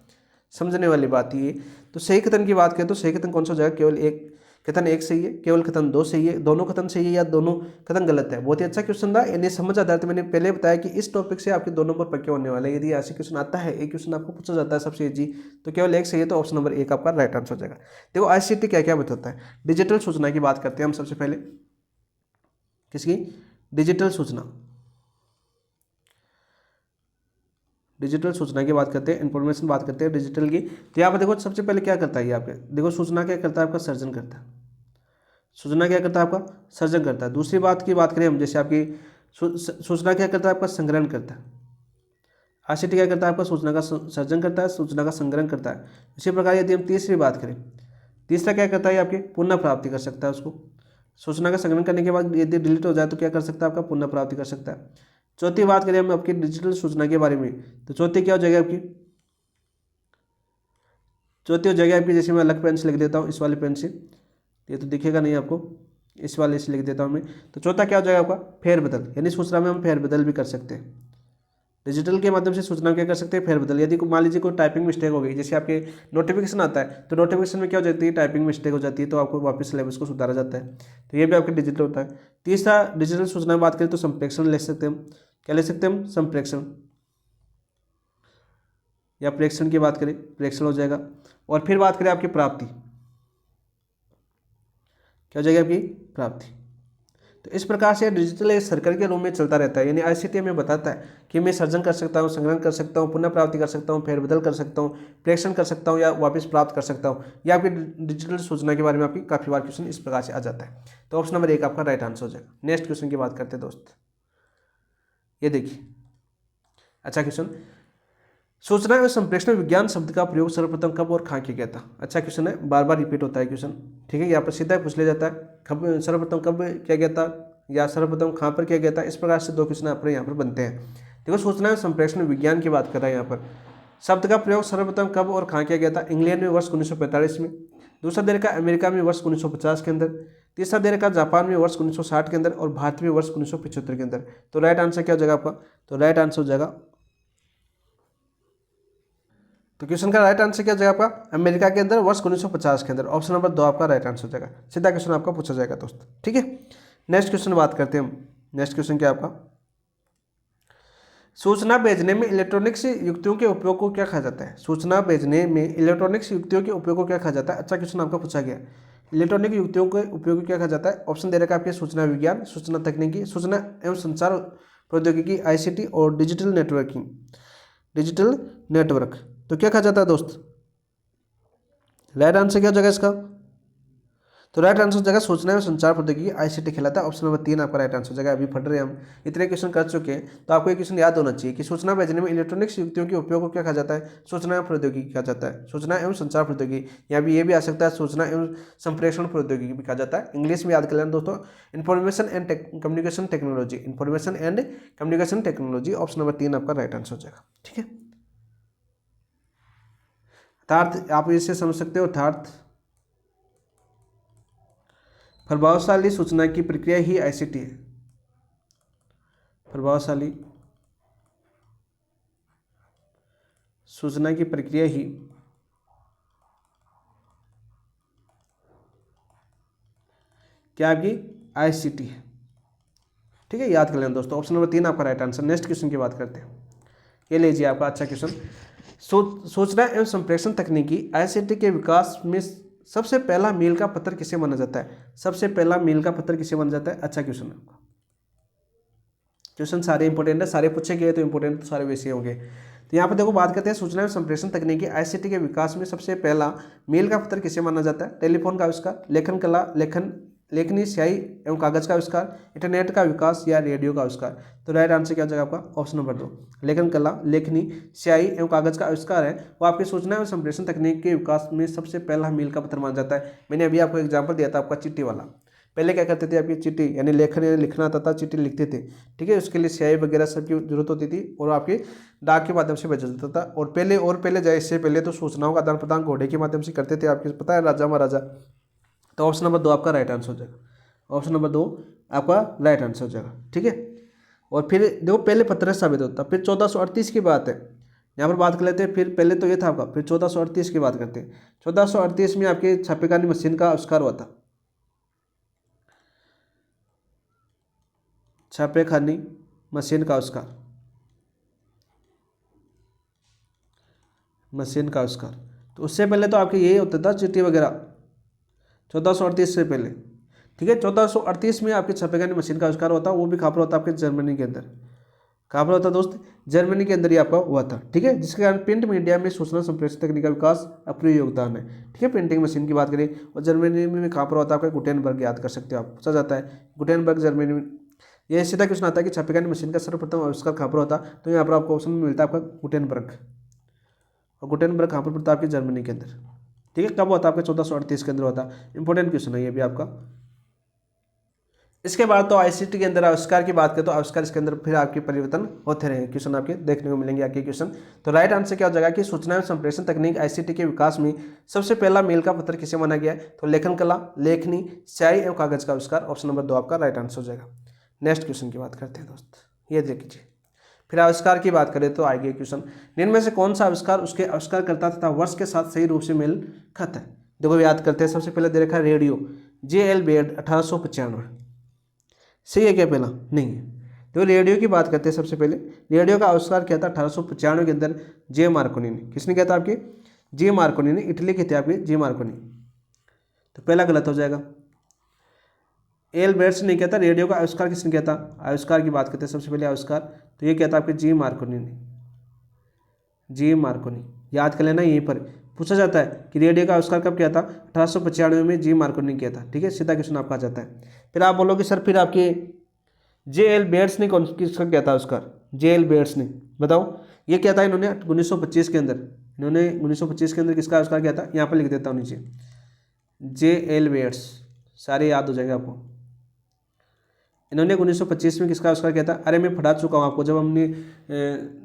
समझने वाली बात ये। तो सही कथन की बात करें तो सही कथन कौन सा हो जाएगा, केवल एक कथन एक सही है, केवल कथन 2 सही है, दोनों कथन सही है या दोनों कथन गलत है। बहुत ही अच्छा क्वेश्चन था, यानी समझ आता है। तो मैंने पहले बताया कि इस टॉपिक से आपके 2 नंबर पक्के होने वाले हैं। यदि ऐसे क्वेश्चन आता है, एक क्वेश्चन आपको पूछा जाता है सबसे इजी, तो केवल एक सही है, तो ऑप्शन नंबर 1 आपका राइट आंसर हो जाएगा। देखो आईसीटी क्या क्या बताता है। डिजिटल सूचना की बात करते हैं हम सबसे पहले, किसकी, डिजिटल सूचना, डिजिटल सूचना की बात करते हैं, इंफॉर्मेशन बात करते हैं डिजिटल की। तो यहाँ पर देखो सबसे पहले क्या करता है ये आपके, देखो सूचना क्या करता है आपका, सर्जन करता है। सूचना क्या करता है आपका, सर्जन करता है। दूसरी बात की बात करें हम, जैसे आपकी सूचना क्या करता है आपका, संग्रहण करता है। आईसीटी क्या करता है आपका, सूचना का सर्जन करता है, सूचना का संग्रहण करता है। इसी प्रकार यदि हम तीसरी बात करें, तीसरा क्या करता है आपकी, पुनः प्राप्ति कर सकता है उसको। सूचना का संग्रहण करने के बाद यदि डिलीट हो जाए तो क्या कर सकता है आपका, पुनः प्राप्ति कर सकता है। चौथी बात करें हम आपकी डिजिटल सूचना के बारे में, तो चौथी क्या हो जाएगी आपकी, चौथी हो जाएगी आपकी, जैसे मैं अलग पेन से लिख देता हूँ, इस वाले पेन से, ये तो दिखेगा नहीं आपको, इस वाले से लिख देता हूँ मैं। तो चौथा क्या हो जाएगा आपका, फेरबदल, यानी सूचना में हम फेरबदल भी कर सकते हैं। डिजिटल के माध्यम से सूचना क्या कर सकते हैं, फेरबदल। यदि मान लीजिए कोई टाइपिंग मिस्टेक हो गई, जैसे आपके नोटिफिकेशन आता है, तो नोटिफिकेशन में क्या हो जाती है, टाइपिंग मिस्टेक हो जाती है, तो आपको वापस सिलेबस को सुधारा जाता है। तो ये भी आपके डिजिटल होता है। तीसरा डिजिटल सूचना की बात करें तो संप्रेषण ले सकते हैं हम, क्या ले सकते हैं हम, संप्रेषण, या प्रेक्षण की बात करें, प्रेक्षण हो जाएगा। और फिर बात करें आपकी प्राप्ति, क्या हो जाएगी आपकी, प्राप्ति। तो इस प्रकार से डिजिटल एक सर्कल के रूप में चलता रहता है, यानी आईसीटी हमें बताता है कि मैं सर्जन कर सकता हूँ, संग्रहण कर सकता हूँ, पुनः प्राप्ति कर सकता हूँ, फेरबदल कर सकता हूँ, प्रेक्षण कर सकता हूँ या वापस प्राप्त कर सकता हूँ। या आपकी डिजिटल सूचना के बारे में आपकी काफ़ी बार क्वेश्चन इस प्रकार से आ जाता है। तो ऑप्शन नंबर 1 आपका राइट आंसर हो जाएगा। नेक्स्ट क्वेश्चन की बात करते हैं दोस्त, ये देखिए, अच्छा क्वेश्चन, सूचना एवं संप्रेषण विज्ञान शब्द का प्रयोग सर्वप्रथम कब और कहाँ किया गया था। अच्छा क्वेश्चन है, बार बार रिपीट होता है क्वेश्चन, ठीक है, यहाँ पर सीधा पूछ लिया जाता है, कब सर्वप्रथम कब किया गया था या सर्वप्रथम कहाँ पर किया गया था। इस प्रकार से 2 क्वेश्चन अपने यहाँ पर बनते हैं। देखो सूचना एवं संप्रेषण विज्ञान की बात कर रहा है यहाँ पर, शब्द का प्रयोग सर्वप्रथम कब और कहाँ किया गया था। इंग्लैंड में वर्ष 1945 में, दूसरा दे रखा अमेरिका में वर्ष 1950 के अंदर, तीसरा दे रखा जापान में वर्ष 1960 के अंदर और भारत में वर्ष 1975 के अंदर। तो राइट आंसर क्या हो जाएगा आपका, तो राइट आंसर हो जाएगा, तो क्वेश्चन का राइट आंसर क्या हो जाएगा आपका, अमेरिका के अंदर वर्ष 1950 के अंदर। ऑप्शन नंबर 2 आपका राइट आंसर हो जाएगा। सीधा क्वेश्चन आपका पूछा जाएगा दोस्त, ठीक है। नेक्स्ट क्वेश्चन बात करते हैं हम। नेक्स्ट क्वेश्चन क्या आपका, सूचना भेजने में इलेक्ट्रॉनिक्स युक्तियों के उपयोग को क्या कहा जाता है। सूचना भेजने में इलेक्ट्रॉनिक्स युक्तियों के उपयोग को क्या कहा जाता है। अच्छा क्वेश्चन आपका पूछा गया, इलेक्ट्रॉनिक युक्तियों के उपयोग को क्या कहा जाता है। ऑप्शन दे रखा है आपके, सूचना विज्ञान, सूचना तकनीकी, सूचना एवं संचार प्रौद्योगिकी आईसीटी और डिजिटल नेटवर्किंग, डिजिटल नेटवर्क। तो क्या कहा जाता है दोस्त, राइट आंसर क्या हो जाएगा इसका, तो राइट आंसर हो जाएगा सूचना एवं संचार प्रौद्योगिकी आईसीटी कहलाता है। ऑप्शन नंबर 3 आपका राइट आंसर हो जाएगा। अभी पढ़ रहे हैं हम, इतने क्वेश्चन कर चुके हैं, तो आपको एक क्वेश्चन याद होना चाहिए कि सूचना भेजने में इलेक्ट्रॉनिक्स युक्तियों के उपयोग को क्या कहा जाता है? सूचना एवं प्रौद्योगिकी कहा जाता है। सूचना एवं संचार प्रौद्योगिकी, यहाँ भी ये भी आ सकता है सूचना एवं संप्रेषण प्रौद्योगिकी भी कहा जाता है। इंग्लिश में याद कर लेना दोस्तों, information and communication technology, information and communication technology. Option number 3 आपका राइट आंसर हो जाएगा। ठीक है, अर्थात आप इसे समझ सकते हो, अर्थात प्रभावशाली सूचना की प्रक्रिया ही आईसीटी है। प्रभावशाली सूचना की प्रक्रिया ही क्या आपकी आईसीटी है। ठीक है, याद कर लेना दोस्तों। ऑप्शन नंबर 3 आपका राइट आंसर। नेक्स्ट क्वेश्चन की बात करते हैं, ये लीजिए आपका अच्छा क्वेश्चन। सूचना एवं संप्रेषण तकनीकी आईसीटी के विकास में सबसे पहला मील का पत्थर किसे माना जाता है? सबसे पहला मील का पत्थर किसे माना जाता है? अच्छा क्वेश्चन है आपका। क्वेश्चन सारे इंपॉर्टेंट है, सारे पूछे गए तो इंपॉर्टेंट तो सारे वैसे होंगे। तो यहाँ पर देखो बात करते हैं सूचना एवं संप्रेषण तकनीकी आईसीटी के विकास में सबसे पहला मील का पत्थर किसे माना जाता है? टेलीफोन का आविष्कार, लेखन कला, लेखनी, स्याही एवं कागज का आविष्कार, इंटरनेट का विकास या रेडियो का आविष्कार। तो राइट आंसर क्या हो जाएगा आपका? ऑप्शन नंबर 2, लेखन कला, लेखनी, स्याही एवं कागज का आविष्कार है वो आपकी सूचना एवं संप्रेषण तकनीक के विकास में सबसे पहला मील का पत्थर माना जाता है। मैंने अभी आपको एग्जाम्पल दिया था आपका चिट्ठी वाला। पहले क्या करते थे आपकी चिट्ठी, यानी लेखन यानी लिखना आता था, चिट्ठी लिखते थे। ठीक है, उसके लिए स्याही वगैरह सब की जरूरत होती थी और आपके डाक के माध्यम से भेजा जाता था। और पहले जाए इससे पहले तो सूचनाओं का आदान प्रदान घोड़े के माध्यम से करते थे, आपको पता है, राजा महाराजा। तो ऑप्शन नंबर 2 आपका राइट आंसर हो जाएगा। ऑप्शन नंबर 2 आपका राइट आंसर हो जाएगा। ठीक है, और फिर देखो पहले पत्र साबित होता, फिर 1438 की बात है, यहाँ पर बात कर लेते हैं। फिर पहले तो ये था आपका, फिर 1438 की बात करते हैं। 1438 में आपके छापेखानी मशीन का आविष्कार हुआ था। छापेखानी मशीन का आविष्कार, मशीन का आविष्कार। तो उससे पहले तो आपके यही होता था चिट्ठी वगैरह, 1438 से पहले। ठीक है, 1438 में आपके छापेखानी मशीन का आविष्कार होता, वो भी कहाँ पर होता आपके जर्मनी के अंदर। कहाँ पर होता दोस्त? जर्मनी के अंदर ही आपका हुआ था। ठीक है, जिसके कारण प्रिंट मीडिया में सूचना संप्रेषण तकनीक का विकास अप्रिय योगदान है। ठीक है, प्रिंटिंग मशीन की बात करें, और जर्मनी में कहाँ पर होता है आपका? गुटेनबर्ग, याद कर सकते हो आप, पूछा जाता है गुटेनबर्ग जर्मनी में। ये सीधा क्वेश्चन आता है कि छापेखानी मशीन का सर्वप्रथम आविष्कार कहाँ पर होता? तो यहाँ पर आपको ऑप्शन में मिलता है आपका गुटेनबर्ग, और गुटेनबर्ग कहाँ पर पड़ता है? आपकी जर्मनी के अंदर। ठीक है, कब होता है आपका? 1438 के अंदर होता। इंपॉर्टेंट क्वेश्चन है ये भी आपका। इसके बाद तो आईसीटी के अंदर आविष्कार की बात करें तो आविष्कार इसके अंदर फिर आपके परिवर्तन होते रहे, क्वेश्चन आपके देखने को मिलेंगे आपके क्वेश्चन। तो राइट आंसर क्या हो जाएगा कि सूचना एवं संप्रेषण तकनीक आईसीटी के विकास में सबसे पहला मील का पत्थर किसे माना गया है? तो लेखन कला, लेखनी, स्याही एवं कागज का आविष्कार। ऑप्शन नंबर 2 आपका राइट आंसर हो जाएगा। नेक्स्ट क्वेश्चन की बात करते हैं दोस्त, ये देख लीजिए। फिर आविष्कार की बात करें तो आएगी क्वेश्चन, निम्न में से कौन सा आविष्कार उसके आविष्कारकर्ता तथा वर्ष के साथ सही रूप से मेल खाता है? देखो याद करते हैं, सबसे पहले दे रखा है रेडियो, JL बेड 1895। सही है क्या? पहला नहीं है। तो रेडियो की बात करते हैं। सबसे पहले रेडियो का आविष्कार किया था 1895 के अंदर जे मार्कोनी ने। किसने किया था? आपके जे मार्कोनी ने, इटली के थे आपके जे मार्कोनी। तो पहला गलत हो जाएगा। एल बेट्स ने किया था। रेडियो का आविष्कार किसने किया था? आविष्कार की बात करते हैं सबसे पहले आविष्कार, तो ये किया था आपके जी मार्कोनी ने। जी मार्कोनी याद कर लेना, यहीं पर पूछा जाता है कि रेडियो का आविष्कार कब किया था? 1895 में जी मार्कोनी ने किया था। ठीक है, सीधा क्वेश्चन आपका आ जाता है। फिर आप बोलोगे सर फिर आपके JL बेट्स ने कौन किसका किया था आविष्कार? JL बेट्स ने, बताओ ये क्या था? इन्होंने 1925 के अंदर, इन्होंने 1925 के अंदर किसका आविष्कार किया था? यहाँ पर लिख देता हूँ नीचे, JL बेट्स, सारे याद हो जाएगा आपको। इन्होंने 1925 में किसका आविष्कार किया था? अरे मैं पढ़ा चुका हूँ आपको, जब हमने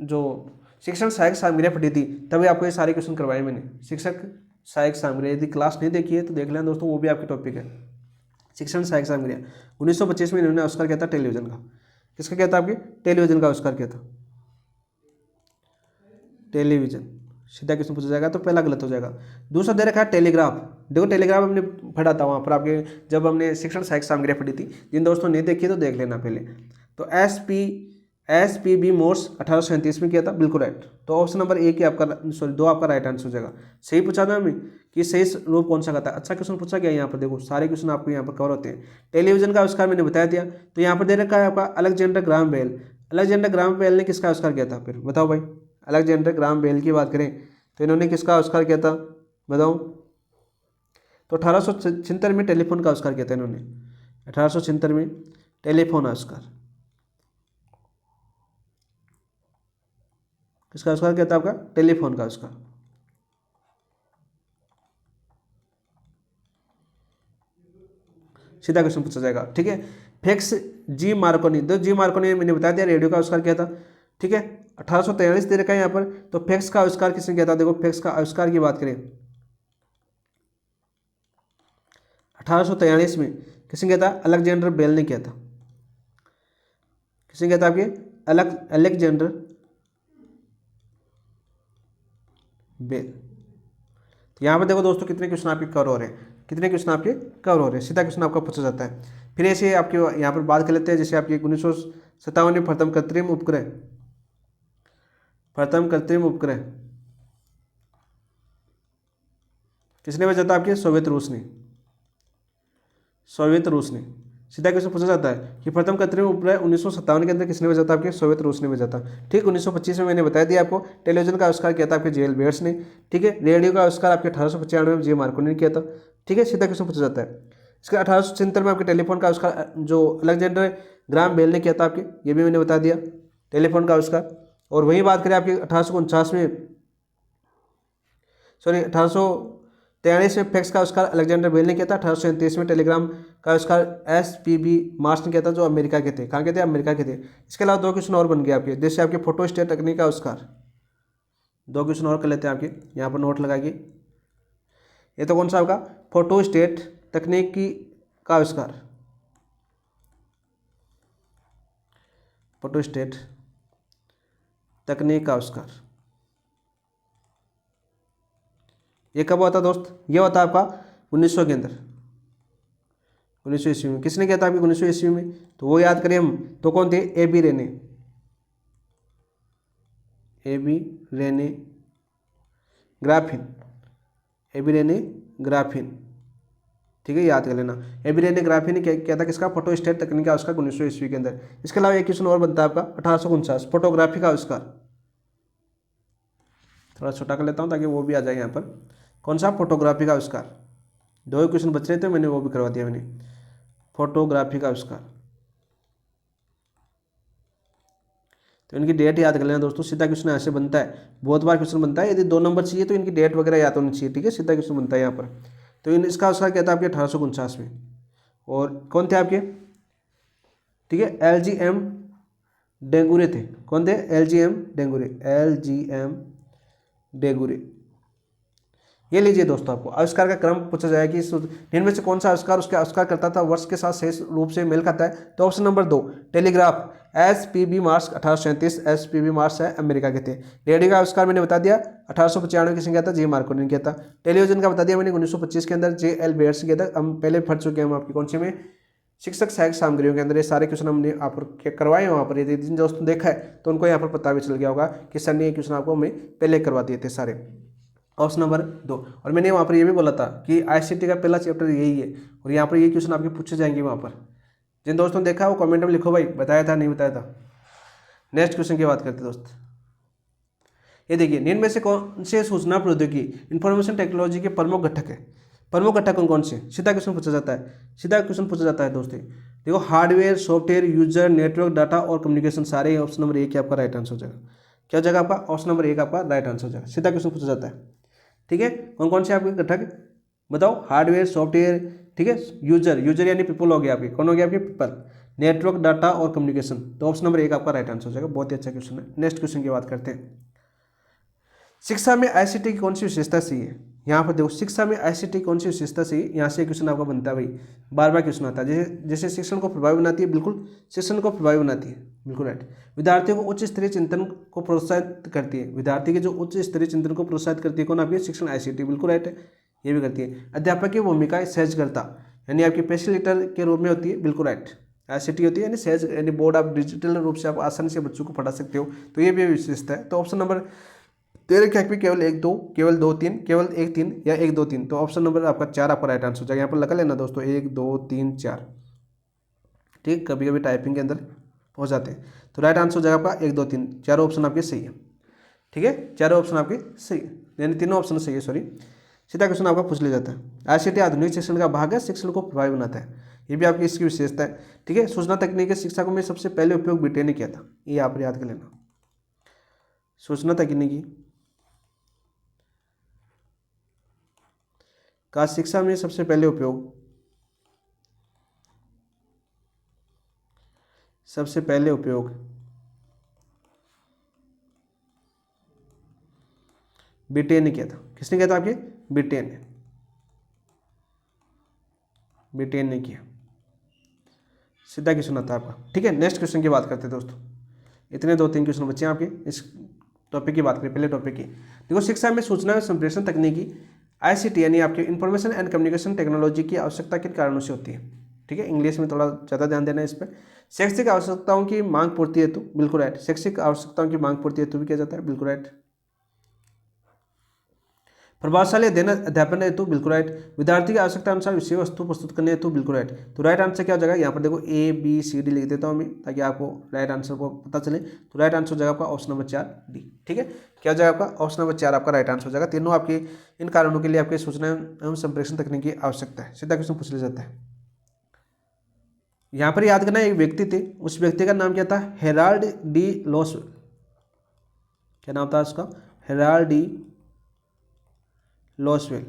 जो शिक्षण सहायक सामग्रियाँ पढ़ी थी तभी आपको ये सारे क्वेश्चन करवाए मैंने। शिक्षक सहायक सामग्रियाँ, यदि क्लास नहीं देखी है तो देख लेना दोस्तों, वो भी आपके टॉपिक है। शिक्षण सहायक सामग्रियाँ 1925 में इन्होंने आविष्कार किया था टेलीविजन का। किसका किया था? आपके टेलीविजन का आविष्कार किया था, टेलीविजन। सीधा क्वेश्चन पूछा जाएगा, तो पहला गलत हो जाएगा। दूसरा दे रखा है टेलीग्राफ। देखो टेलीग्राफ हमने पढ़ा था वहाँ पर आपके, जब हमने शिक्षण सहायक सामग्रियाँ पढ़ी थी। जिन दोस्तों ने देखी तो देख लेना पहले। तो SPB मोर्स 1837 में किया था, बिल्कुल राइट। तो ऑप्शन नंबर 1 आपका, सॉरी 2 आपका राइट आंसर हो जाएगा। सही पूछा था हमें कि सही रूप कौन सा का था। अच्छा क्वेश्चन पूछा गया यहाँ पर, देखो सारे क्वेश्चन आपको यहाँ पर कवर होते हैं। टेलीविजन का आविष्कार मैंने बताया दिया। तो यहाँ पर दे रखा है आपका Alexander Graham Bell. Alexander Graham Bell ने किसका आविष्कार किया था? फिर बताओ भाई, अलेक्जेंडर ग्राहम बेल की बात करें तो इन्होंने किसका आविष्कार किया था? बताओ, तो 1876 में टेलीफोन का आविष्कार किया था इन्होंने। 1876 में टेलीफोन आविष्कार, किसका आविष्कार किया था आपका? टेलीफोन का आविष्कार। सीधा क्वेश्चन पूछा जाएगा, ठीक है। फेक्स जी मार्कोनी, तो जी मार्कोनी मैंने बता दिया रेडियो का आविष्कार किया था, ठीक है। 1843 दे रखा है यहाँ पर, तो फेक्स का आविष्कार किसने किया था? देखो फेक्स का आविष्कार की बात करें 1843 में किसने किया था? अलेक्जेंडर बेल ने किया था। किसने किया था आपके? Alexander Bell. तो यहाँ पर देखो दोस्तों कितने क्वेश्चन आपके कवर हो रहे हैं, कितने क्वेश्चन आपके कवर हो रहे हैं, सीधा क्वेश्चन आपका पूछा जाता है। फिर ऐसे आपके यहाँ पर बात कर लेते हैं, जैसे आपकी 1957 में प्रथम कृत्रिम उपग्रह किसने भेजा था? आपके सोवियत रूस ने। सीधा क्वेश्चन पूछा जाता है कि प्रथम कृत्रिम उपग्रह 1957 के अंदर किसने भेजा था? आपके सोवियत रूस ने भेजा था, ठीक। 1925 में मैंने बता दिया आपको टेलीविजन का आविष्कार किया था आपके जेएल बेयर्स ने, ठीक है। रेडियो का आविष्कार आपके 1895 में जी मार्कोनी ने किया था, ठीक है। सीधा क्वेश्चन पूछा जाता है। इसके 1876 में आपके टेलीफोन का आविष्कार जो अलेक्जेंडर ग्राम बेल ने किया था आपके, ये भी मैंने बता दिया टेलीफोन का आविष्कार। और वहीं बात करें आपकी 1843 में फैक्स का आविष्कार अलेक्जेंडर बेल ने किया था। 1837 में टेलीग्राम का आविष्कार एसपीबी मार्श ने किया था, जो अमेरिका के थे। कहाँ के थे? अमेरिका के थे। इसके अलावा दो क्वेश्चन और बन गए आपके, जैसे आपके फोटोस्टेट तकनीक का आविष्कार, दो क्वेश्चन और कर लेते हैं आपके, यहाँ पर नोट लगाइए। ये तो कौन सा आपका? फोटोस्टेट तकनीक का आविष्कार, फोटोस्टेट तकनीक का आविष्कार, ये कब हुआ था दोस्त? ये हुआ था आपका 1900 के अंदर, 1900 ईस्वी में। किसने किया था आपकी 1900 ईस्वी में? तो वो याद करें हम, तो कौन थे? ए बी रेने ग्राफिन, ठीक है, याद कर लेना। ए बी रेने ग्राफिन ने क्या किया था? किसका? फोटोस्टेट तकनीक का आविष्कार 1900 ईस्वी के अंदर। इसके अलावा एक क्वेश्चन और बनता है आपका 1849 फोटोग्राफी का आविष्कार, थोड़ा छोटा कर लेता हूँ ताकि वो भी आ जाए यहाँ पर। कौन सा? फोटोग्राफी का आविष्कार। दो ही क्वेश्चन बच रहे थे, मैंने वो भी करवा दिया मैंने। फोटोग्राफी का आविष्कार, तो इनकी डेट याद कर लेना दोस्तों। सीधा क्वेश्चन ऐसे बनता है, बहुत बार क्वेश्चन बनता है। यदि 2 नंबर चाहिए तो इनकी डेट वगैरह याद होनी चाहिए, ठीक है। सीधा क्वेश्चन बनता है यहाँ पर। तो इसका आविष्कार क्या था आपके? 1849 में। और कौन थे आपके? ठीक है, LGM डेंगुरे थे। कौन थे? LGM डेंगुरे। ये लीजिए दोस्तों, आपको आविष्कार का क्रम पूछा जाएगा कि इनमें से कौन सा आविष्कार उसके आविष्कार करता था वर्ष के साथ सही रूप से मेल खाता है। तो option number 2 telegraph, SPB Marsh 1837, SPB Marsh है अमेरिका के थे। रेडियो का आविष्कार मैंने बता दिया 1895 किसने किया था? जी मार्कोनी ने किया था। टेलीविजन का बता दिया मैंने 1925 के अंदर JL बेयर्स ने किया था। हम पहले पढ़ चुके हैं हम आपकी कौन सी में? शिक्षक सहायक सामग्रियों के अंदर। ये सारे क्वेश्चन हमने आप करवाए हैं वहाँ पर। यदि जिन दोस्तों ने देखा है तो उनको यहाँ पर पता भी चल गया होगा कि सर ने ये क्वेश्चन आपको हमें पहले करवा दिए थे सारे। Option number 2। और मैंने वहाँ पर ये भी बोला था कि ICT का पहला चैप्टर यही है, और यहाँ पर ये क्वेश्चन आपके पूछे जाएंगे वहाँ पर। जिन दोस्तों ने देखा वो कमेंट में लिखो भाई, बताया था नहीं बताया था। नेक्स्ट क्वेश्चन की बात करते हैं दोस्त। ये देखिए, निम्न में से कौन से सूचना प्रौद्योगिकी इंफॉर्मेशन टेक्नोलॉजी के प्रमुख घटक है? प्रमुख घटक कौन कौन से? सीधा क्वेश्चन पूछा जाता है दोस्तों। देखो, hardware, software, user, network, data और कम्युनिकेशन, सारे ऑप्शन नंबर 1 आपका राइट आंसर हो जाएगा। क्या हो जाएगा आपका? ऑप्शन नंबर 1 आपका राइट आंसर हो जाएगा। सीधा क्वेश्चन पूछा जाता है, ठीक है। कौन कौन से आपके घटक बताओ? हार्डवेयर, सॉफ्टवेयर, ठीक है, यूजर यानी पीपल हो गया आपके। कौन हो गया आपके? पीपल, नेटवर्क, डाटा और कम्युनिकेशन। तो ऑप्शन नंबर 1 आपका राइट आंसर हो जाएगा। बहुत ही अच्छा क्वेश्चन है। नेक्स्ट क्वेश्चन की बात करते हैं। शिक्षा में ICT की कौन सी विशेषता चाहिए? यहाँ पर देखो, शिक्षा में ICT की कौन सी विशेषता चाहिए, यहाँ से क्वेश्चन आपका बनता है भाई। बार बार क्वेश्चन आता है। जैसे शिक्षण को प्रभावी बनाती है, बिल्कुल शिक्षण को प्रभावी बनाती है, बिल्कुल राइट। विद्यार्थियों को उच्च स्तरीय चिंतन को प्रोत्साहित करती है। विद्यार्थी के जो उच्च स्तरीय चिंतन को प्रोत्साहित करती है कौन? आपकी शिक्षण ICT, बिल्कुल राइट है, ये भी करती है। अध्यापक की भूमिका सहजकर्ता यानी आपकी फैसिलिटेटर के रूप में होती है, बिल्कुल राइट। ICT होती है यानी सहज, यानी बोर्ड, आप डिजिटल रूप से आप आसानी से बच्चों को पढ़ा सकते हो, तो ये भी विशेषता है। तो ऑप्शन नंबर तेरे क्या भी केवल 1 2, केवल 2 3, केवल 1 3 या 1 2 3, तो ऑप्शन नंबर आपका 4 आपका राइट आंसर हो जाएगा। यहाँ पर लगा लेना दोस्तों 1 2 3 4, ठीक। कभी कभी टाइपिंग के अंदर हो जाते हैं, तो राइट आंसर हो जाएगा आपका 1 2 3, चारों ऑप्शन आपके सही है, ठीक है। चारों ऑप्शन आपके सही है, यानी तीनों ऑप्शन सही है, सॉरी। सीधा क्वेश्चन आपका पूछ लिया जाता है। आईसीटी आधुनिक शिक्षण का भाग है, शिक्षण को प्रभावी बनाता है, ये भी आपकी इसकी विशेषता है। ठीक है, सूचना तकनीकी शिक्षा को में सबसे पहले उपयोग ब्रिटेन ने किया था, ये आप याद कर लेना। सूचना तकनीकी का शिक्षा में सबसे पहले उपयोग ब्रिटेन ने किया था। किसने किया था आपके? ब्रिटेन ने किया। सीधा क्वेश्चन आता है आपका। ठीक है, नेक्स्ट क्वेश्चन की बात करते हैं दोस्तों। इतने 2-3 क्वेश्चन बच्चे हैं आपके। इस टॉपिक की बात करें, पहले टॉपिक की देखो, शिक्षा में सूचना एवं संप्रेषण तकनीकी आईसीटी यानी आपके इंफॉर्मेशन एंड कम्युनिकेशन टेक्नोलॉजी की आवश्यकता किन कारणों से होती है? ठीक है, इंग्लिश में थोड़ा ज़्यादा ध्यान देना है इस पर। शैक्षिक आवश्यकताओं की मांग पूर्ति हेतु, बिल्कुल राइट। शैक्षिक आवश्यकताओं की मांग पूर्ति हेतु भी किया जाता है, बिल्कुल राइट। प्रभावशाली अध्यापन हेतु, बिल्कुल राइट। विद्यार्थी की आवश्यकता अनुसार विषय वस्तु प्रस्तुत करने हेतु, बिल्कुल राइट। तो राइट आंसर क्या हो जाएगा? यहाँ पर देखो ABCD लिख देता हूँ मैं, ताकि आपको राइट आंसर को पता चले। तो राइट आंसर हो जाएगा आपका ऑप्शन नंबर 4 D। ठीक है, क्या हो जाएगा आपका? ऑप्शन नंबर 4 आपका राइट आंसर हो जाएगा। तीनों आपके इन कारणों के लिए आपके सूचना एवं संप्रेषण तकनीक की आवश्यकता है। सीधा क्वेश्चन पूछ लिया जाता है। यहाँ पर याद करना, एक व्यक्ति थे, उस व्यक्ति का नाम क्या था? Herald D Lasswell. क्या नाम था उसका? Herald D Lasswell.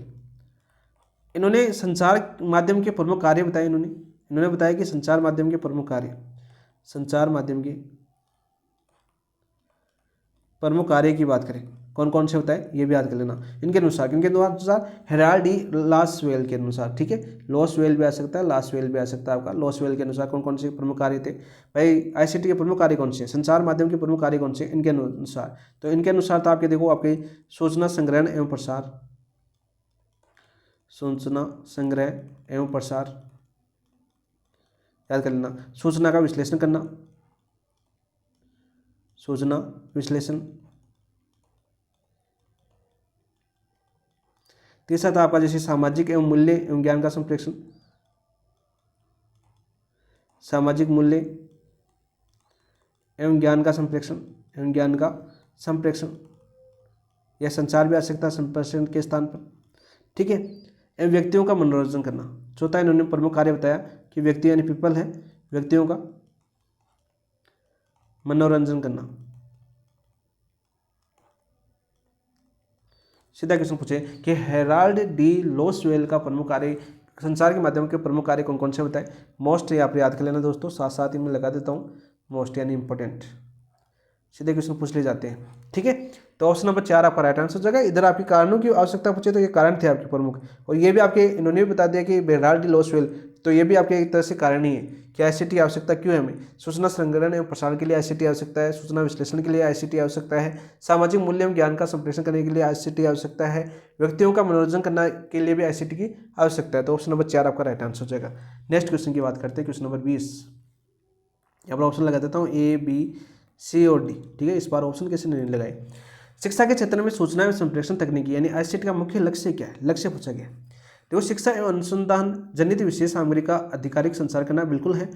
इन्होंने संचार माध्यम के प्रमुख कार्य बताए। इन्होंने बताया कि संचार माध्यम के प्रमुख कार्य की बात करें, कौन कौन से बताए ये भी याद कर लेना। इनके अनुसार हेराल्ड डी लॉसवेल के अनुसार, ठीक है, लॉसवेल भी आ सकता है, लासवेल भी आ सकता है आपका। लॉसवेल के अनुसार कौन कौन से प्रमुख कार्य थे भाई? आईसीटी के प्रमुख कार्य कौन से? संचार माध्यम के प्रमुख कार्य कौन से इनके अनुसार? तो इनके अनुसार तो आपके देखो, आपके सूचना संग्रहण एवं प्रसार याद कर लेना। सूचना का विश्लेषण करना, तीसरा था आपका जैसे सामाजिक एवं मूल्य एवं ज्ञान का संप्रेषण, यह संचार भी आ सकता है संप्रेषण के स्थान पर। ठीक है, एवं व्यक्तियों का मनोरंजन करना। चौथा इन्होंने प्रमुख कार्य बताया कि व्यक्ति यानी पीपल है, व्यक्तियों का मनोरंजन करना। सीधा क्वेश्चन पूछे कि हेराल्ड डी लॉसवेल का प्रमुख कार्य, संचार के माध्यम के प्रमुख कार्य कौन कौन से बताए? मोस्ट यहाँ पर याद कर लेना दोस्तों, साथ साथ ही मैं लगा देता हूँ मोस्ट यानी इंपॉर्टेंट। सीधे क्वेश्चन पूछ ले जाते हैं। ठीक है, तो ऑप्शन नंबर 4 आपका राइट आंसर हो जाएगा। इधर आपके कारणों की आवश्यकता पूछे तो ये कारण थे आपके प्रमुख, और ये भी आपके इन्होंने भी बता दिया कि हेराल्ड डी लॉसवेल, तो ये भी आपके एक तरह से कारण ही है कि आईसीटी आवश्यकता क्यों है हमें? सूचना संग्रहण एवं प्रसारण के लिए आईसीटी आवश्यकता है, सूचना विश्लेषण के लिए आईसीटी आवश्यकता है, सामाजिक मूल्य एवं ज्ञान का संप्रेषण करने के लिए आईसीटी आवश्यकता है, व्यक्तियों का मनोरंजन करने के लिए भी आईसीटी की आवश्यकता है। तो ऑप्शन नंबर 4 आपका राइट आंसर हो जाएगा। नेक्स्ट क्वेश्चन की बात करते हैं, क्वेश्चन नंबर 20। यहाँ पर ऑप्शन लगा देता हूँ A, B, C और D। ठीक है, इस बार ऑप्शन कैसे नहीं लगाए। शिक्षा के क्षेत्र में सूचना एवं संप्रेषण तकनीकी यानी आईसीटी का मुख्य लक्ष्य क्या है? लक्ष्य पूछा गया। देखो, शिक्षा एवं अनुसंधान जनित विशेष सामग्री का आधिकारिक संचार करना बिल्कुल है।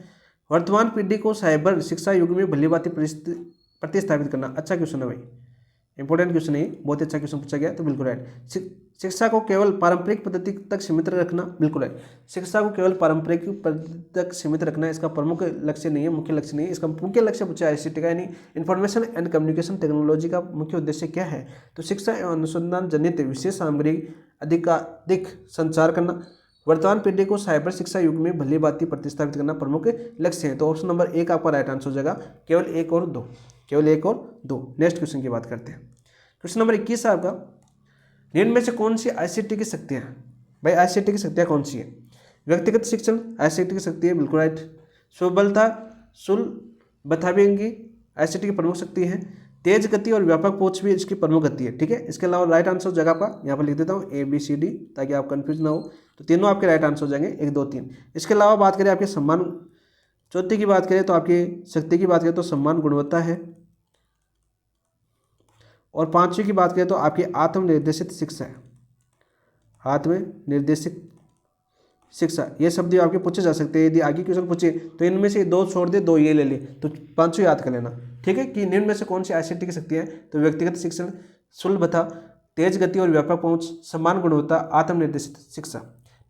वर्तमान पीढ़ी को साइबर शिक्षा युग में भलीभांति प्रतिस्थापित करना। अच्छा क्वेश्चन है भाई, इंपॉर्टेंट क्वेश्चन है, बहुत अच्छा क्वेश्चन पूछा गया, तो बिल्कुल राइट। शिक्षा को केवल पारंपरिक पद्धति तक सीमित रखना, बिल्कुल राइट। शिक्षा को केवल पारंपरिक पद्धति तक सीमित रखना इसका प्रमुख लक्ष्य नहीं है, मुख्य लक्ष्य नहीं है। इसका मुख्य लक्ष्य पूछा आईसीटी का यानी इंफॉर्मेशन एंड कम्युनिकेशन टेक्नोलॉजी का मुख्य उद्देश्य क्या है? तो शिक्षा एवं अनुसंधान जनित विशेष सामग्री अधिकाधिक संचार करना, वर्तमान पीढ़ी को साइबर शिक्षा युग में भलीभांति प्रतिस्थापित करना प्रमुख लक्ष्य है। तो ऑप्शन नंबर 1 आपका राइट आंसर हो जाएगा। केवल 1 और 2। नेक्स्ट क्वेश्चन की बात करते हैं। क्वेश्चन नंबर 21 है आपका, निम्न में से कौन सी आईसीटी की शक्तियाँ हैं? भाई आईसीटी की शक्तियाँ कौन सी है? व्यक्तिगत शिक्षण आईसीटी की शक्ति है, बिल्कुल राइट। सुलभता भी आईसीटी की प्रमुख शक्ति है। तेज गति और व्यापक पहुंच भी इसकी प्रमुख गति है। ठीक है, इसके अलावा राइट आंसर जगह पर यहाँ पर लिख देता हूँ ABCD, ताकि आप कंफ्यूज ना हो। तो तीनों आपके राइट आंसर हो जाएंगे, 1, 2, 3। इसके अलावा बात करें आपके सम्मान, चौथी की बात करें तो आपकी शक्ति की बात करें तो सम्मान गुणवत्ता है, और 5वीं की बात करें तो आपकी आत्मनिर्देशित शिक्षा है। आत्मनिर्देशित शिक्षा, ये शब्द आपके पूछे जा सकते हैं। यदि आगे क्वेश्चन पूछे तो इनमें से 2 छोड़ दे, 2 ये ले ले, तो 5 याद कर लेना। ठीक है, कि निम्न में से कौन सी आईसीटी की शक्ति है? तो व्यक्तिगत शिक्षण, सुलभता, तेज गति और व्यापक पहुंच, समान गुणवत्ता, आत्मनिर्देशित शिक्षा।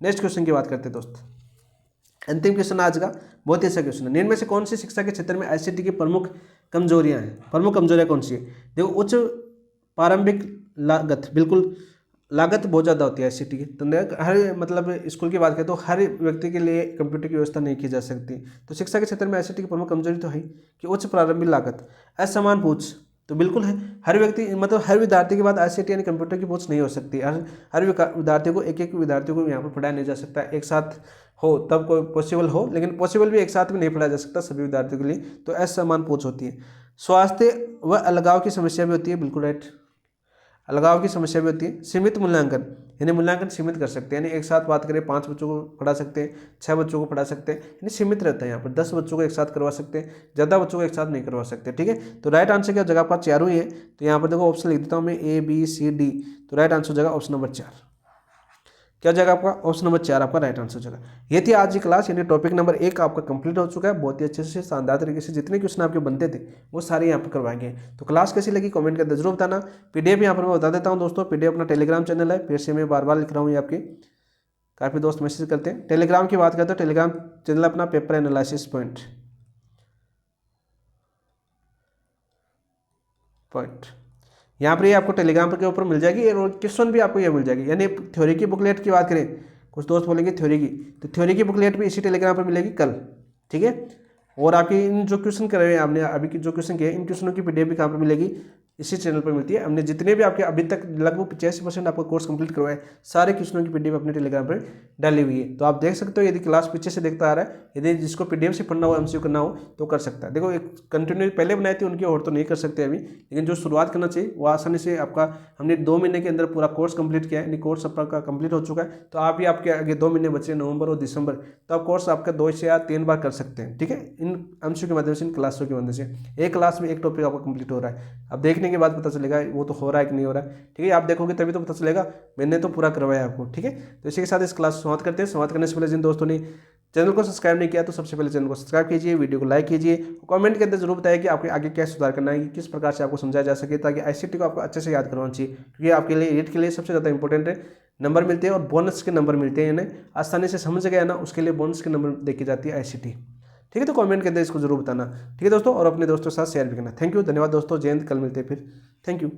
नेक्स्ट क्वेश्चन की बात करते हैं दोस्त। अंतिम क्वेश्चन आज का बहुत ही अच्छा क्वेश्चन है। निम्न में से कौन सी शिक्षा के क्षेत्र में आईसीटी की प्रमुख कमजोरियां हैं? प्रमुख कमजोरियां कौन सी है? देखो, उच्च प्रारंभिक लागत, बिल्कुल लागत बहुत ज़्यादा होती है आईसीटी की। तो हर मतलब स्कूल की बात करें तो हर व्यक्ति के लिए कंप्यूटर की व्यवस्था नहीं की जा सकती। तो शिक्षा के क्षेत्र में आईसीटी की प्रमुख कमजोरी तो है कि उच्च प्रारंभिक लागत, असमान पहुंच। तो बिल्कुल है, हर व्यक्ति मतलब हर विद्यार्थी के बाद आईसीटी यानी कंप्यूटर की पहुंच नहीं हो सकती। हर विद्यार्थी को एक विद्यार्थी को यहाँ पर पढ़ाया नहीं जा सकता। एक साथ हो तब कोई पॉसिबल हो, लेकिन पॉसिबल भी एक साथ में नहीं पढ़ाया जा सकता सभी विद्यार्थियों के लिए। तो असमान पहुंच होती है। स्वास्थ्य व अलगाव की समस्या भी होती है, बिल्कुल राइट, अलगाव की समस्या भी होती है। सीमित मूल्यांकन, यानी मूल्यांकन सीमित कर सकते हैं, यानी एक साथ बात करें 5 बच्चों को पढ़ा सकते हैं, 6 बच्चों को पढ़ा सकते हैं, यानी सीमित रहता है। यहाँ पर 10 बच्चों को एक साथ करवा सकते हैं, ज़्यादा बच्चों को एक साथ नहीं करवा सकते। ठीक है, तो राइट आंसर क्या जगह पर चारों ही है। तो यहाँ पर देखो ऑप्शन लिख देता हूँ मैं ABCD। तो राइट आंसर जगह ऑप्शन नंबर 4। क्या जगह आपका? ऑप्शन नंबर 4 आपका राइट आंसर जगह। ये थी आज की क्लास, यानी टॉपिक नंबर 1 आपका कंप्लीट हो चुका है। बहुत ही अच्छे से शानदार तरीके से जितने क्वेश्चन आपके बनते थे वो सारे यहाँ पर करवाएंगे। तो क्लास कैसी लगी कमेंट करके जरूर बताना। पीडीएफ यहाँ पर मैं बता देता हूँ दोस्तों, पीडीएफ अपना टेलीग्राम चैनल है, फिर से मैं बार बार लिख रहा हूँ, ये आपके काफ़ी दोस्त मैसेज करते हैं। टेलीग्राम की बात करते हैं, टेलीग्राम चैनल अपना पेपर एनालिसिस पॉइंट। यहाँ पर ये आपको टेलीग्राम के ऊपर मिल जाएगी और क्वेश्चन भी आपको ये मिल जाएगी। यानी थ्योरी की बुकलेट की बात करें, कुछ दोस्त बोलेंगे थ्योरी की, तो थ्योरी की बुकलेट भी इसी टेलीग्राम पर मिलेगी कल। ठीक है, और आपकी इन जो क्वेश्चन करे हुए हैं आपने अभी की जो क्वेश्चन किए, इन क्वेश्चनों की पीडीएफ भी कहाँ पर मिलेगी? इसी चैनल पर मिलती है। हमने जितने भी आपके अभी तक लगभग 85% आपका कोर्स कंप्लीट करवाए, सारे क्वेश्चनों की पीडीएफ अपने टेलीग्राम पर डाली हुई है। तो आप देख सकते हो, यदि क्लास पीछे से देखता आ रहा है, यदि जिसको पीडीएफ से पढ़ना हो, एमसीक्यू करना हो तो कर सकता है। देखो, एक कंटिन्यू पहले बनाई थी उनकी और तो नहीं कर सकते अभी, लेकिन जो शुरुआत करना चाहिए वो आसानी से आपका हमने 2 महीने के अंदर पूरा कोर्स कंप्लीट किया है, यानी कोर्स आपका कंप्लीट हो चुका है। तो आप भी आपके आगे 2 महीने बचे, नवंबर और दिसंबर, तो आप कोर्स आपका 2 से या 3 बार कर सकते हैं। ठीक है, इन एमसीक्यू के माध्यम से, इन क्लासों की मदद से एक क्लास में एक टॉपिक आपका कंप्लीट हो रहा है। अब देखने के बाद पता चलेगा वो तो हो रहा है कि नहीं हो रहा है। ठीक है, आप देखोगे तभी तो पता चलेगा मैंने तो पूरा करवाया आपको। ठीक है, तो इसी के साथ इस क्लास समाप्त करते हैं। समाप्त करने से पहले जिन दोस्तों ने चैनल को सब्सक्राइब नहीं किया तो सबसे पहले चैनल को सब्सक्राइब कीजिए, वीडियो को लाइक कीजिए, कमेंट के अंदर जरूर बताइए कि आपके आगे क्या सुधार करना है, किस प्रकार से आपको समझाया जा सके, ताकि आईसीटी को आपको अच्छे से याद करवाना चाहिए। क्योंकि आपके लिए रीट के लिए सबसे ज़्यादा इंपॉर्टेंट है, नंबर मिलते हैं और बोनस के नंबर मिलते हैं, यानी आसानी से समझ गया ना, उसके लिए बोनस के नंबर देखी जाती है आईसीटी। ठीक है, तो कमेंट के अंदर इसको जरूर बताना। ठीक है दोस्तों, और अपने दोस्तों के साथ शेयर भी करना। थैंक यू, धन्यवाद दोस्तों, जय हिंद। कल मिलते हैं फिर। Thank you.